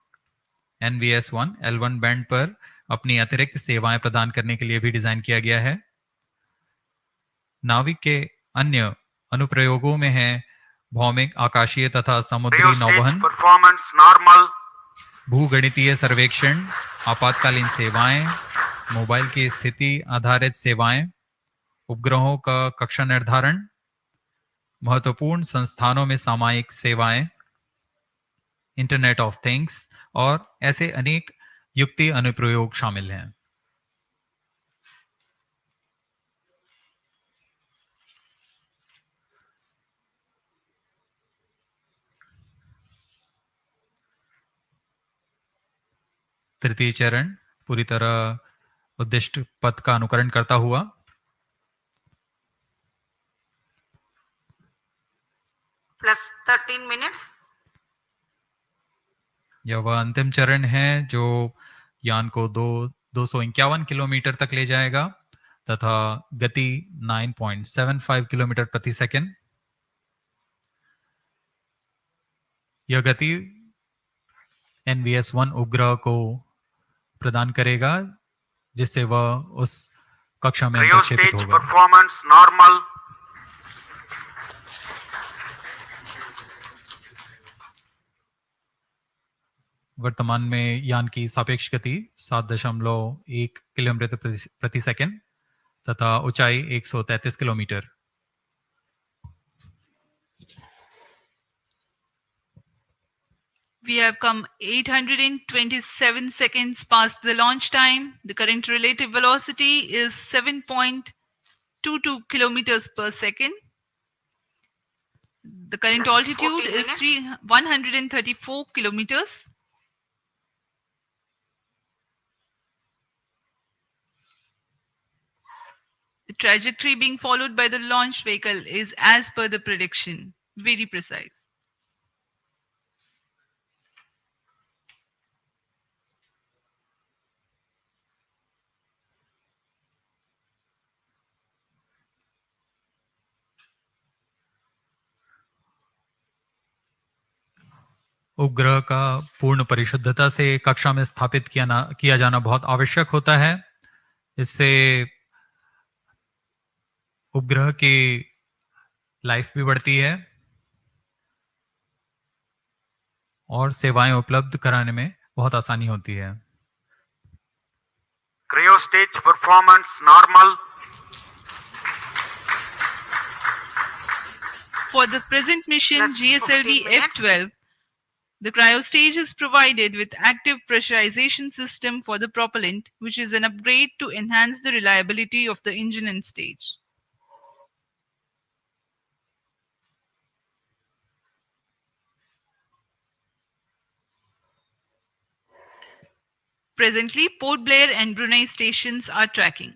NVS 1 L1 बैंड पर अपनी अतिरिक्त सेवाएं प्रदान करने के लिए भी डिजाइन किया गया है। नाविक के अन्य अनुप्रयोगों में है भौमिक, आकाशीय तथा समुद्री नौवहन, परफॉर्मेंस नॉर्मल, भूगणितीय सर्वेक्षण, आपातकालीन सेवाएं, मोबाइल की स्थिति आधारित सेवाएं, उपग्रहों का कक्षा निर्धारण, महत्वपूर्ण संस्थानों में सामयिक सेवाएं, इंटरनेट ऑफ थिंग्स और ऐसे अनेक युक्ति अनुप्रयोग शामिल हैं। तृतीय चरण पूरी तरह उद्दिष्ट पथ का अनुकरण करता हुआ +13 minutes. यह वह अंतिम चरण है जो यान को 251 किलोमीटर तक ले जाएगा तथा गति 9.75 किलोमीटर प्रति सेकंड। यह गति NVS 1 उपग्रह को प्रदान करेगा जिससे वह उस कक्षा में अंतःक्षेपित होगा। परफॉर्मेंस नॉर्मल, वर्तमान में यान की सापेक्ष गति 7.1 किलोमीटर प्रति सेकंड तथा ऊंचाई 133 kilometre. We have come 827 seconds past the launch time. The current relative velocity is 7.22 kilometers per second. The current altitude is 134 kilometers. The trajectory being followed by the launch vehicle is as per the prediction, very precise. उपग्रह का पूर्ण परिशुद्धता से कक्षा में स्थापित किया जाना बहुत आवश्यक होता है। इससे उपग्रह की लाइफ भी बढ़ती है और सेवाएं उपलब्ध कराने में बहुत आसानी होती है। Cryostage performance normal. For the present mission GSLV-F12, The cryostage is provided with active pressurization system for the propellant, which is an upgrade to enhance the reliability of the engine and stage. Presently, Port Blair and Brunei stations are tracking.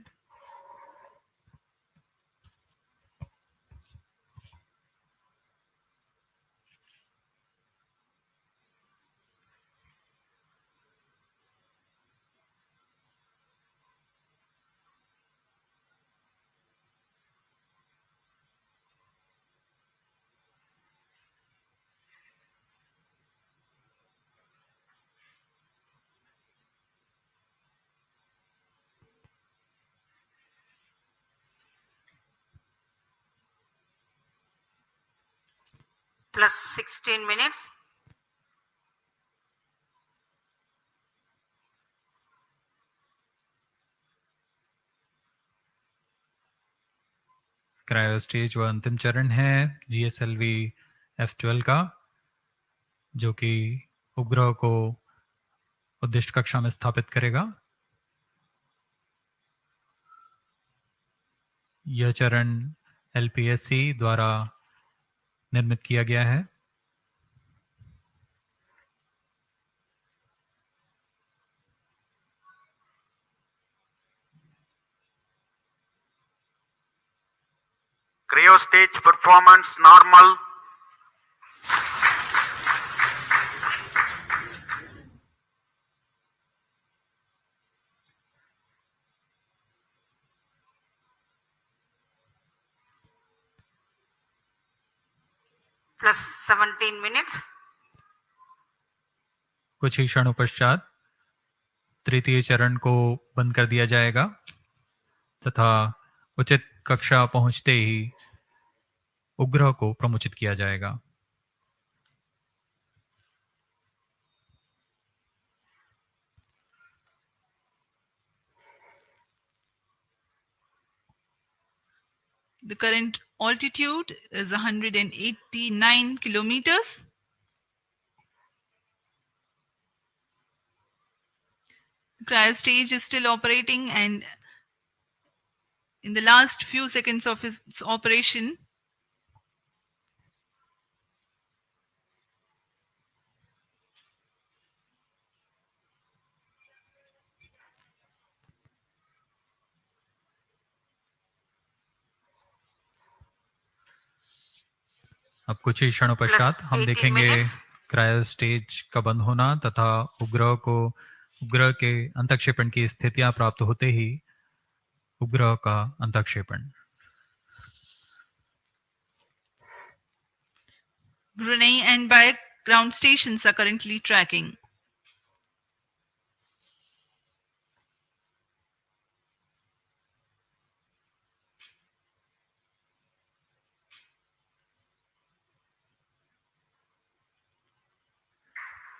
Plus 16 minutes. Cryo stage व अंतिम चरण है GSLV F12 का, जो कि उपग्रह को उद्दिष्ट कक्षा में स्थापित करेगा। यह चरण LPSC द्वारा निर्मित किया गया है। Cryo stage performance normal. Plus 17 minutes. कुछ ही क्षणों पश्चात तृतीय चरण को बंद कर दिया जाएगा तथा उचित कक्षा पहुंचते ही उपग्रह को प्रमोचित किया जाएगा। The current altitude is 189 kilometers. The cryostage is still operating, and in the last few seconds of its operation, अब कुछ ही क्षणों पश्चात हम देखेंगे क्रायो स्टेज का बंद होना तथा उपग्रह के अंतक्षेपण की स्थितियां प्राप्त होते ही उपग्रह का अंतक्षेपण। Brunei and Bayak ground stations are currently tracking.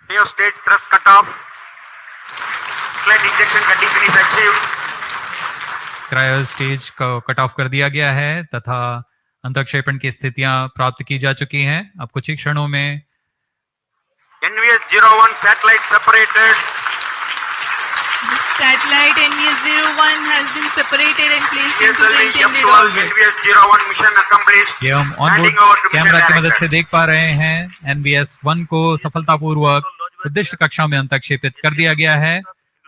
Cryo stage thrust cutoff. Sled injection condition is achieved. Cryo stage को कट ऑफ कर दिया गया है तथा अंतक्षेपण की स्थितियां प्राप्त की जा चुकी हैं। अब कुछ ही क्षणों में NVS 01 satellite separated. The satellite NVS-01 has been separated and placed into the GSLV intended F12 orbit. NVS 01 mission accomplished. ये हम ऑनबोर्ड कैमरा की मदद से देख पा रहे हैं। NVS-1 को सफलतापूर्वक उद्दिष्ट कक्षा में अंतक्षेपित कर दिया गया है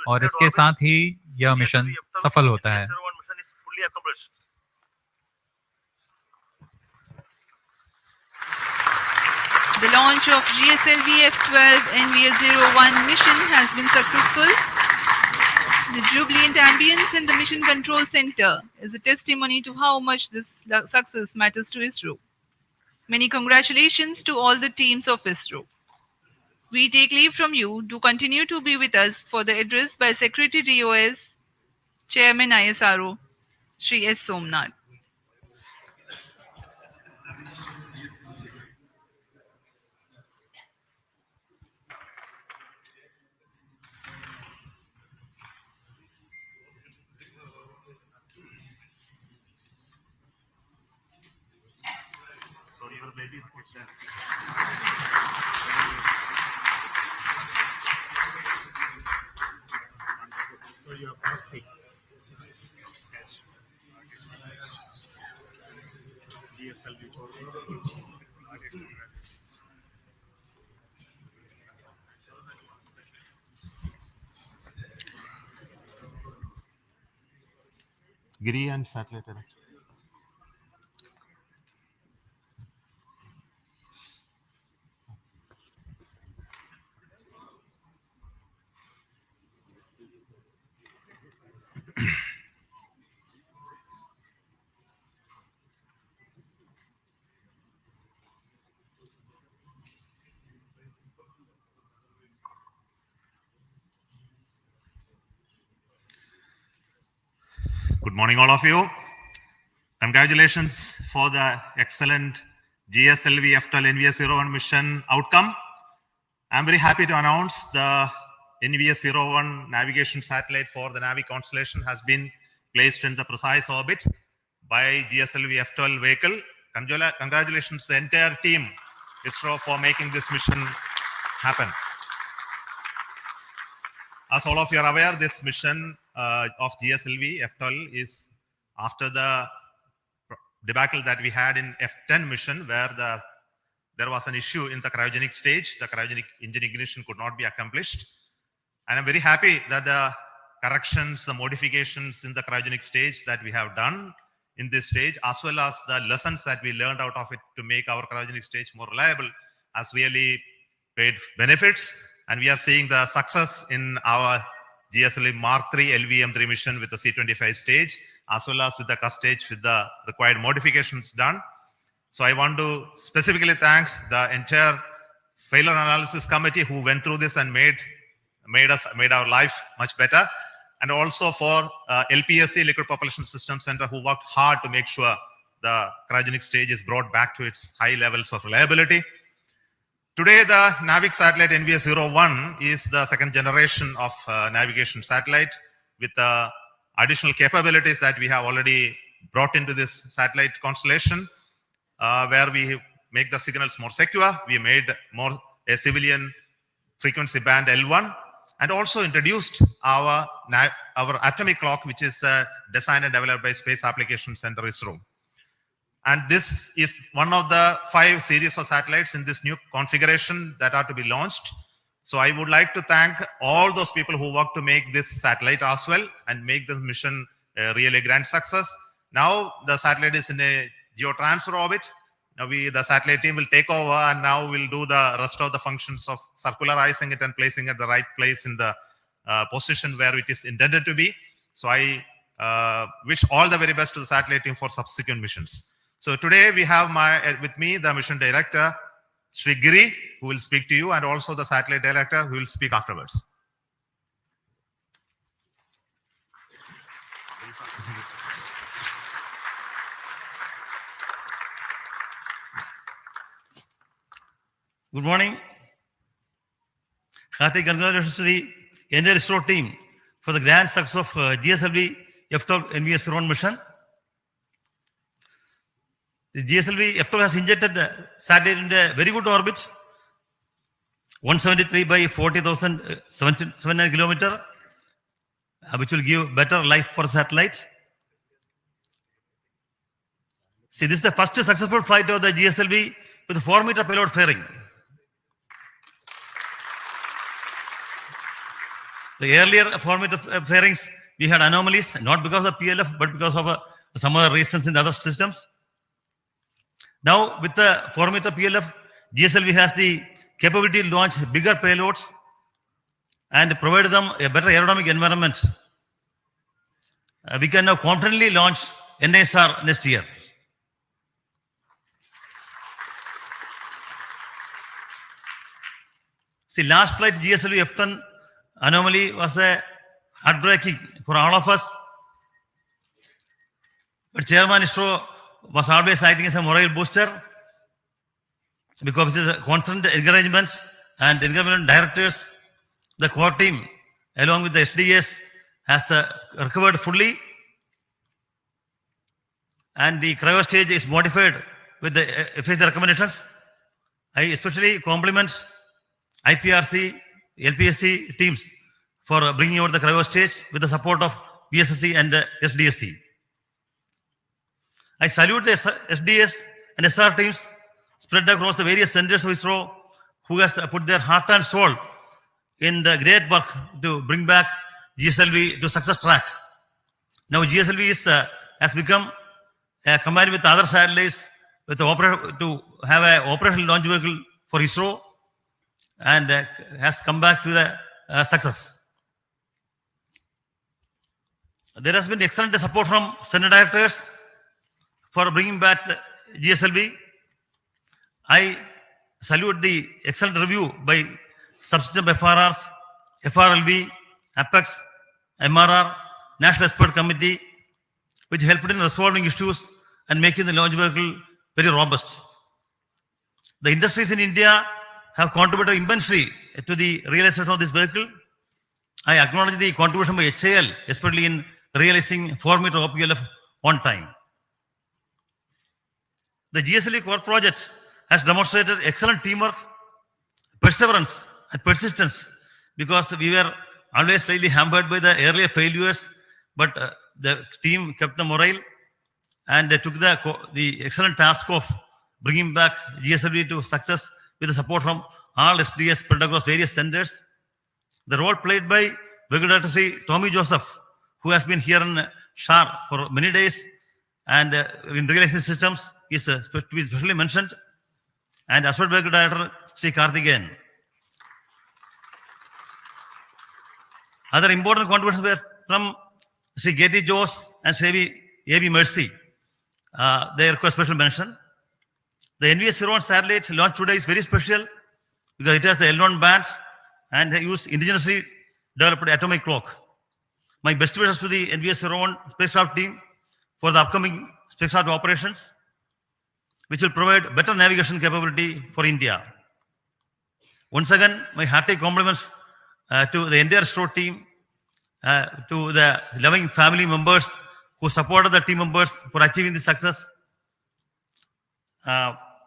और इसके साथ ही यह मिशन सफल होता है। The launch of GSLV-F12 NVS-01 mission has been successful. The jubilant ambience in the Mission Control Center is a testimony to how much this success matters to ISRO. Many congratulations to all the teams of ISRO. We take leave from you to continue to be with us for the address by Secretary DOS, Chairman ISRO, Shri S. Somnath. So you have passed the GSLV-F12. Giri and satellite director. Good morning, all of you. Congratulations for the excellent GSLV-F12 NVS-01 mission outcome. I'm very happy to announce the NVS-01 navigation satellite for the NavIC constellation has been placed in the precise orbit by GSLV-F12 vehicle. Congratulations to the entire team ISRO for making this mission happen. As all of you are aware, this mission of GSLV-F12 is after the debacle that we had in F10 mission, where there was an issue in the cryogenic stage. The cryogenic engine ignition could not be accomplished. And I'm very happy that the corrections, the modifications in the cryogenic stage that we have done in this stage, as well as the lessons that we learned out of it to make our cryogenic stage more reliable, has really paid benefits. And we are seeing the success in our GSLV Mark III LVM3 mission with the C25 stage, as well as with the CUS stage with the required modifications done. So I want to specifically thank the entire failure analysis committee who went through this and made our life much better. And also for LPSC, Liquid Propulsion System Center, who worked hard to make sure the cryogenic stage is brought back to its high levels of reliability. Today, the NavIC satellite NVS-01 is the second generation of navigation satellite with the additional capabilities that we have already brought into this satellite constellation, where we make the signals more secure. We made more a civilian frequency band L1, and also introduced our atomic clock, which is designed and developed by Space Applications Center ISRO. And this is one of the 5 series of satellites in this new configuration that are to be launched. So I would like to thank all those people who worked to make this satellite as well and make this mission a really grand success. Now the satellite is in a geotransfer orbit. Now the satellite team will take over, and now we'll do the rest of the functions of circularizing it and placing it at the right place in the position where it is intended to be. So I wish all the very best to the satellite team for subsequent missions. So today we have with me the mission director, Sri Giri, who will speak to you, and also the satellite director who will speak afterwards. Good morning. Hearty congratulations to the entire ISRO team for the grand success of GSLV-F12 NVS-01 mission. The GSLV-F12 has injected the satellite in a very good orbit, 173 by 40,700 kilometers, which will give better life for satellite. See, this is the first successful flight of the GSLV with a 4-meter payload fairing. The earlier 4-meter fairings, we had anomalies, not because of PLF, but because of some other reasons in the other systems. Now, with the 4-meter PLF, GSLV has the capability to launch bigger payloads and provide them a better aerodynamic environment. We can now confidently launch NISR next year. See, last flight GSLV-F10 anomaly was heartbreaking for all of us. But Chairman ISRO was always acting as a morale booster because of his constant encouragement and encouragement directors. The core team, along with the SDS, has recovered fully, and the cryo stage is modified with the phase recommendations. I especially compliment IPRC, LPSC teams for bringing out the cryo stage with the support of VSSC and SDSC. I salute the SDS and SR teams spread across the various centers of ISRO who has put their heart and soul in the great work to bring back GSLV to success track. Now GSLV has become combined with other satellites to have an operational launch vehicle for ISRO and has come back to the success. There has been excellent support from center directors for bringing back the GSLV. I salute the excellent review by subsystem FRRs, FRLV, Apex, MRR, National Expert Committee, which helped in resolving issues and making the launch vehicle very robust. The industries in India have contributed immensely to the realization of this vehicle. I acknowledge the contribution by HAL, especially in realizing 4-meter OPLF on time. The GSLV core project has demonstrated excellent teamwork, perseverance, and persistence because we were always slightly hampered by the earlier failures, but the team kept the morale and they took the excellent task of bringing back GSLV to success with the support from all SDS spread across various centers. The role played by Vehicle Director Sri Tommy Joseph, who has been here in SHAR for many days and in realizing systems, is to be specially mentioned. And as well, Vehicle Director Sri Karthikeyan. Other important contributions were from Sri Getty Jose and Sri A.B. Mercy. They require special mention. The NVS 01 satellite launched today is very special because it has the L1 band and they use indigenously developed atomic clock. My best wishes to the NVS 01 spacecraft team for the upcoming spacecraft operations, which will provide better navigation capability for India. Once again, my hearty compliments to the entire ISRO team, to the loving family members who supported the team members for achieving this success.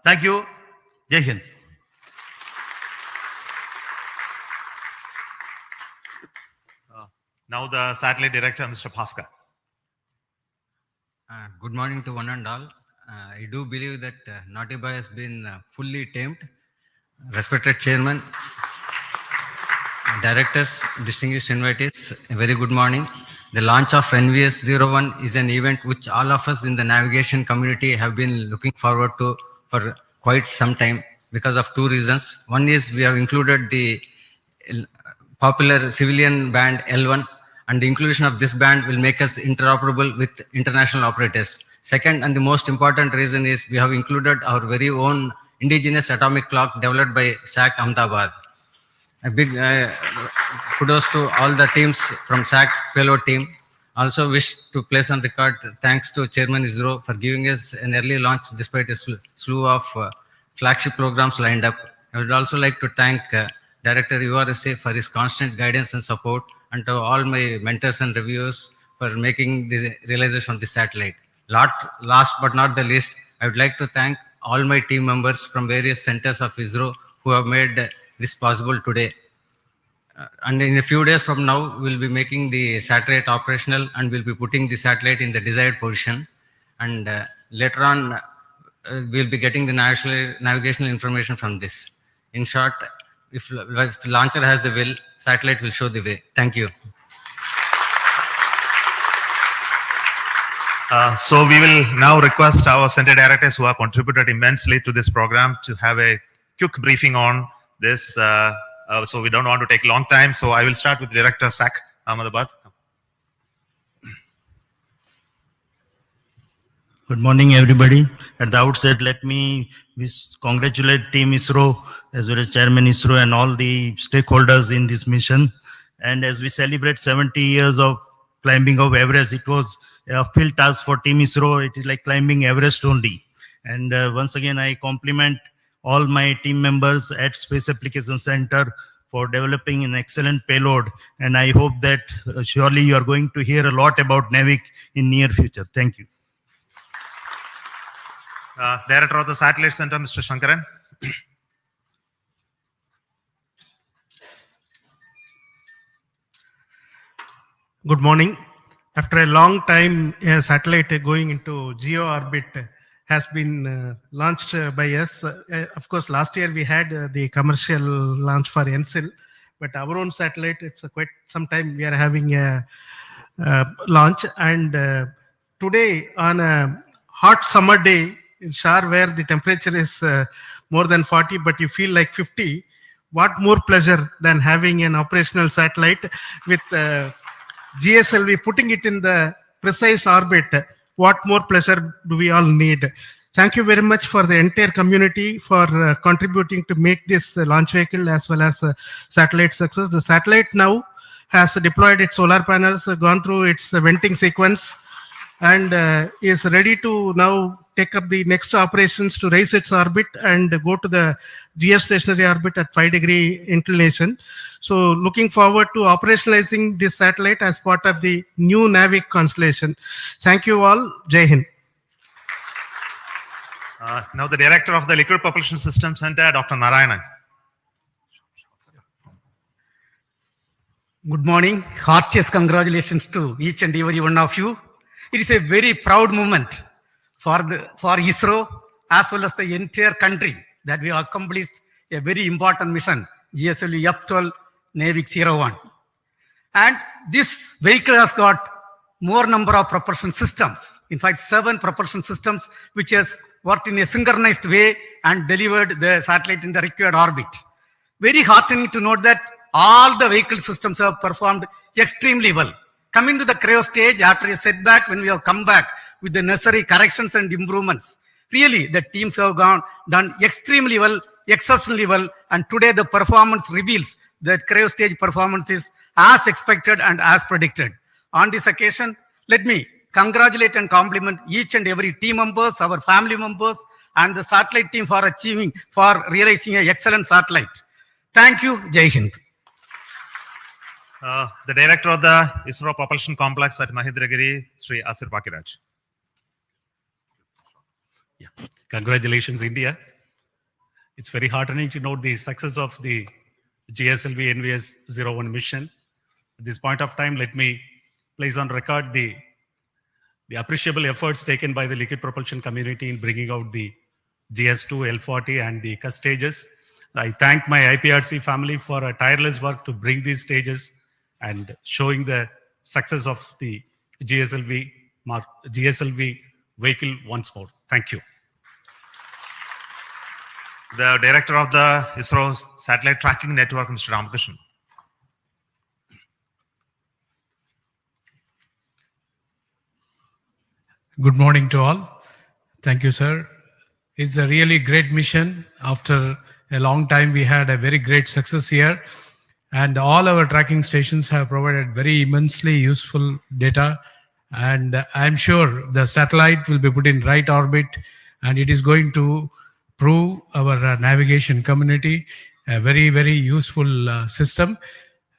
Thank you. Jai Hind. Now the satellite director, Mr. Bhaskar. Good morning to one and all. I do believe that Naughty Boy has been fully tamed. Respected Chairman, Directors, distinguished invitees, a very good morning. The launch of NVS 01 is an event which all of us in the navigation community have been looking forward to for quite some time because of two reasons. One is we have included the popular civilian band L1, and the inclusion of this band will make us interoperable with international operators. Second, and the most important reason is we have included our very own indigenous atomic clock developed by SAC Ahmedabad. A big kudos to all the teams from SAC payload team. Also wish to place on record thanks to Chairman ISRO for giving us an early launch despite a slew of flagship programs lined up. I would also like to thank Director URSA for his constant guidance and support, and to all my mentors and reviewers for making the realization of the satellite. Last but not the least, I would like to thank all my team members from various centers of ISRO who have made this possible today. And in a few days from now, we'll be making the satellite operational and we'll be putting the satellite in the desired position. And later on, we'll be getting the navigational information from this. In short, if the launcher has the will, satellite will show the way. Thank you. So we will now request our center directors who have contributed immensely to this program to have a quick briefing on this. So we don't want to take a long time. So I will start with Director SAC Ahmedabad. Good morning, everybody. At the outset, let me congratulate Team ISRO as well as Chairman ISRO and all the stakeholders in this mission. And as we celebrate 70 years of climbing of Everest, it was a field task for Team ISRO. It is like climbing Everest only. And once again, I compliment all my team members at Space Application Center for developing an excellent payload. And I hope that surely you are going to hear a lot about NavIC in near future. Thank you. Director of the Satellite Center, Mr. Shankaran. Good morning. After a long time, a satellite going into geo orbit has been launched by us. Of course, last year we had the commercial launch for NSIL, but our own satellite, it's quite some time we are having a launch. And today, on a hot summer day in Shar, where the temperature is more than 40, but you feel like 50, what more pleasure than having an operational satellite with GSLV, putting it in the precise orbit. What more pleasure do we all need? Thank you very much for the entire community for contributing to make this launch vehicle as well as satellite success. The satellite now has deployed its solar panels, gone through its venting sequence, and is ready to now take up the next operations to raise its orbit and go to the geostationary orbit at 5-degree inclination. So looking forward to operationalizing this satellite as part of the new NavIC constellation. Thank you all. Jai Hind. Now the Director of the Liquid Propulsion System Center, Dr. Narayanan. Good morning. Heartiest congratulations to each and every one of you. It is a very proud moment for ISRO as well as the entire country that we have accomplished a very important mission, GSLV-F12 NavIC 01. And this vehicle has got more number of propulsion systems. In fact, 7 propulsion systems which has worked in a synchronized way and delivered the satellite in the required orbit. Very heartening to note that all the vehicle systems have performed extremely well. Coming to the cryo stage, after a setback, when we have come back with the necessary corrections and improvements, really the teams have done extremely well, exceptionally well, and today the performance reveals that cryo stage performance is as expected and as predicted. On this occasion, let me congratulate and compliment each and every team members, our family members, and the satellite team for realizing an excellent satellite. Thank you. Jai Hind. The Director of the ISRO Propulsion Complex at Mahendragiri, Sri Asir Pakiraj. Yeah. Congratulations, India. It's very heartening to note the success of the GSLV NVS 01 mission. At this point of time, let me place on record the appreciable efforts taken by the liquid propulsion community in bringing out the GS2, L40 and the CUS stages. I thank my IPRC family for a tireless work to bring these stages and showing the success of the GSLV vehicle once more. Thank you. The Director of the ISRO Satellite Tracking Network, Mr. Ramakrishnan. Good morning to all. Thank you, sir. It's a really great mission. After a long time, we had a very great success here. And all our tracking stations have provided very immensely useful data. And I'm sure the satellite will be put in right orbit, and it is going to prove our navigation community a very, very useful system.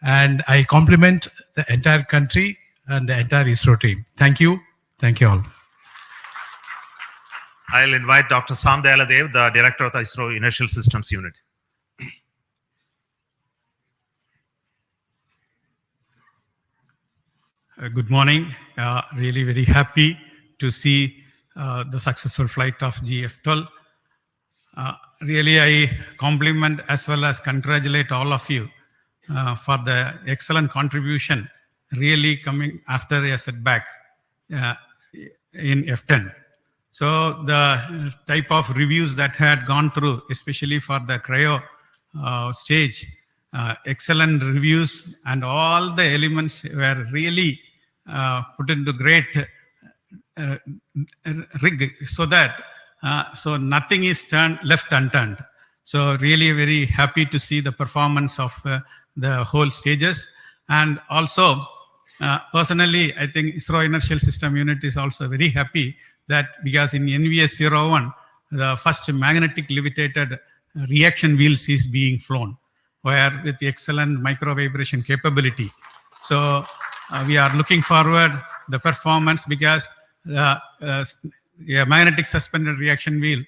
And I compliment the entire country and the entire ISRO team. Thank you. Thank you all. I'll invite Dr. Sam Dayaladev, the Director of the ISRO Inertial Systems Unit. Good morning. Really very happy to see the successful flight of GF12. Really, I compliment as well as congratulate all of you for the excellent contribution, really coming after a setback in F10. So the type of reviews that had gone through, especially for the cryo stage, excellent reviews, and all the elements were really put into great rig so that so nothing is left unturned. So really very happy to see the performance of the whole stages. And also personally, I think ISRO Inertial System Unit is also very happy that because in NVS 01, the first magnetic levitated reaction wheels is being flown, where with the excellent micro vibration capability. So we are looking forward the performance because a magnetic suspended reaction wheel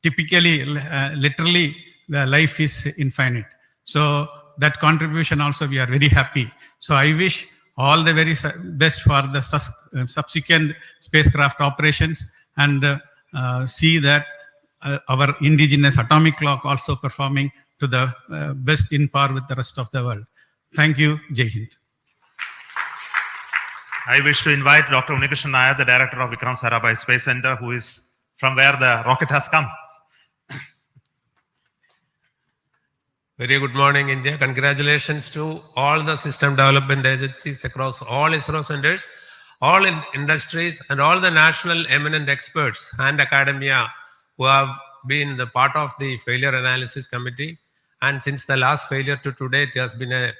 typically, literally, the life is infinite. So that contribution also we are very happy. So I wish all the very best for the subsequent spacecraft operations, and see that our indigenous atomic clock also performing to the best in par with the rest of the world. Thank you. Jai Hind. I wish to invite Dr. Unikrishnan Nair, the director of Vikram Sarabhai Space Center, who is from where the rocket has come. Very good morning, India. Congratulations to all the system development agencies across all ISRO centers, all in industries, and all the national eminent experts and academia who have been the part of the failure analysis committee. And since the last failure to today, it has been a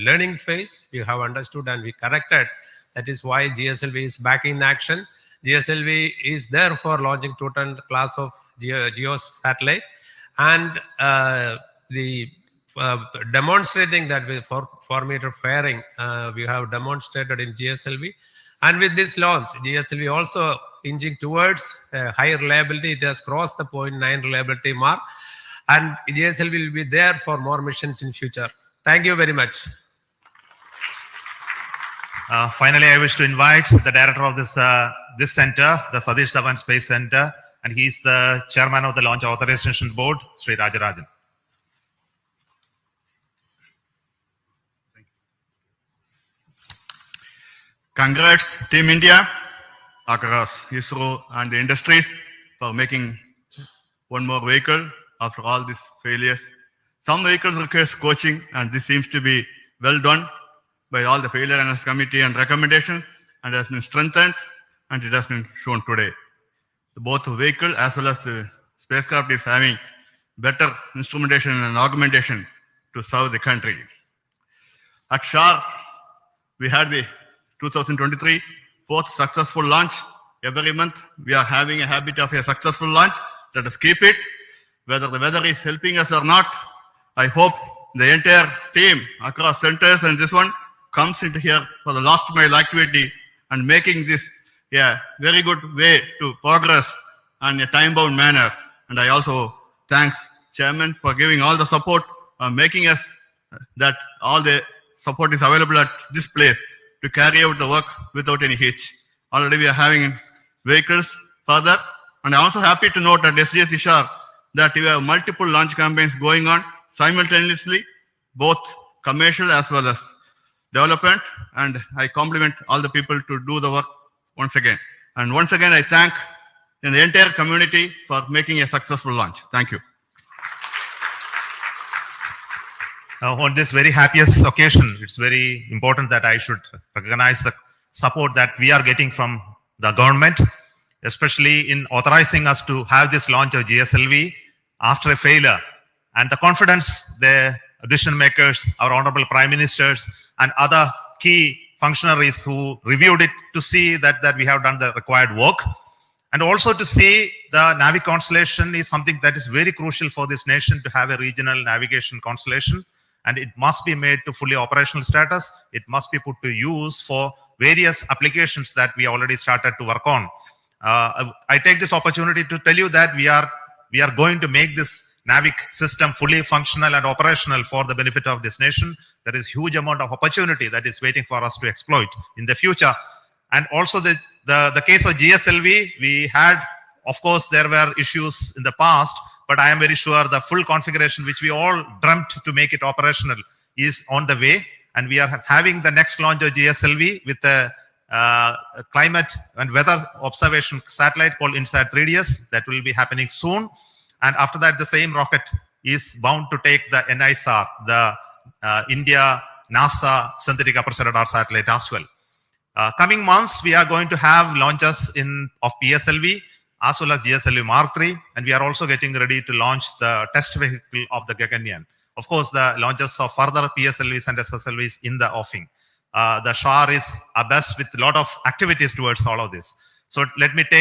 learning phase. We have understood and we corrected. That is why GSLV is back in action. GSLV is there for launching 2-ton class of GEO satellite, and demonstrating that with 4-meter fairing, we have demonstrated in GSLV. And with this launch, GSLV also inching towards higher reliability. It has crossed the 0.9 reliability mark, and GSLV will be there for more missions in future. Thank you very much. Finally, I wish to invite the director of this center, the Satish Dhawan Space Center, and he is the chairman of the Launch Authorization Board, Sri Rajarajan. Congrats, Team India, across ISRO and the industries for making one more vehicle after all these failures. Some vehicles require coaching, and this seems to be well done by all the failure analysis committee and recommendation, and has been strengthened, and it has been shown today. Both the vehicle as well as the spacecraft is having better instrumentation and augmentation to serve the country. At SHAR, we had the 2023 fourth successful launch. Every month we are having a habit of a successful launch. Let us keep it. Whether the weather is helping us or not, I hope the entire team across centers and this one comes into here for the last mile activity and making this a very good way to progress in a time-bound manner. And I also thanks Chairman for giving all the support, making us that all the support is available at this place to carry out the work without any hitch. Already we are having vehicles further, and I'm also happy to note at sdsc-shar that we have multiple launch campaigns going on simultaneously, both commercial as well as development, and I compliment all the people to do the work once again. And once again, I thank the entire community for making a successful launch. Thank you. On this very happiest occasion, it's very important that I should recognize the support that we are getting from the government, especially in authorizing us to have this launch of GSLV after a failure, and the confidence the decision makers, our honorable prime ministers, and other key functionaries who reviewed it to see that we have done the required work, and also to see the NavIC constellation is something that is very crucial for this nation to have a regional navigation constellation. And it must be made to fully operational status. It must be put to use for various applications that we already started to work on. I take this opportunity to tell you that we are going to make this NavIC system fully functional and operational for the benefit of this nation. There is huge amount of opportunity that is waiting for us to exploit in the future. And also the case of GSLV, we had, of course, there were issues in the past, but I am very sure the full configuration, which we all dreamt to make it operational, is on the way. And we are having the next launch of GSLV with a climate and weather observation satellite called INSAT 3DS. That will be happening soon. And after that, the same rocket is bound to take the NISR, the India NASA synthetic aperture radar satellite as well. Coming months, we are going to have launches of PSLV as well as GSLV Mark III, and we are also getting ready to launch the test vehicle of the Gaganyaan. Of course, the launches of further PSLVs and SSLVs in the offing. The SHAR is abuzz with a lot of activities towards all of this. So let me take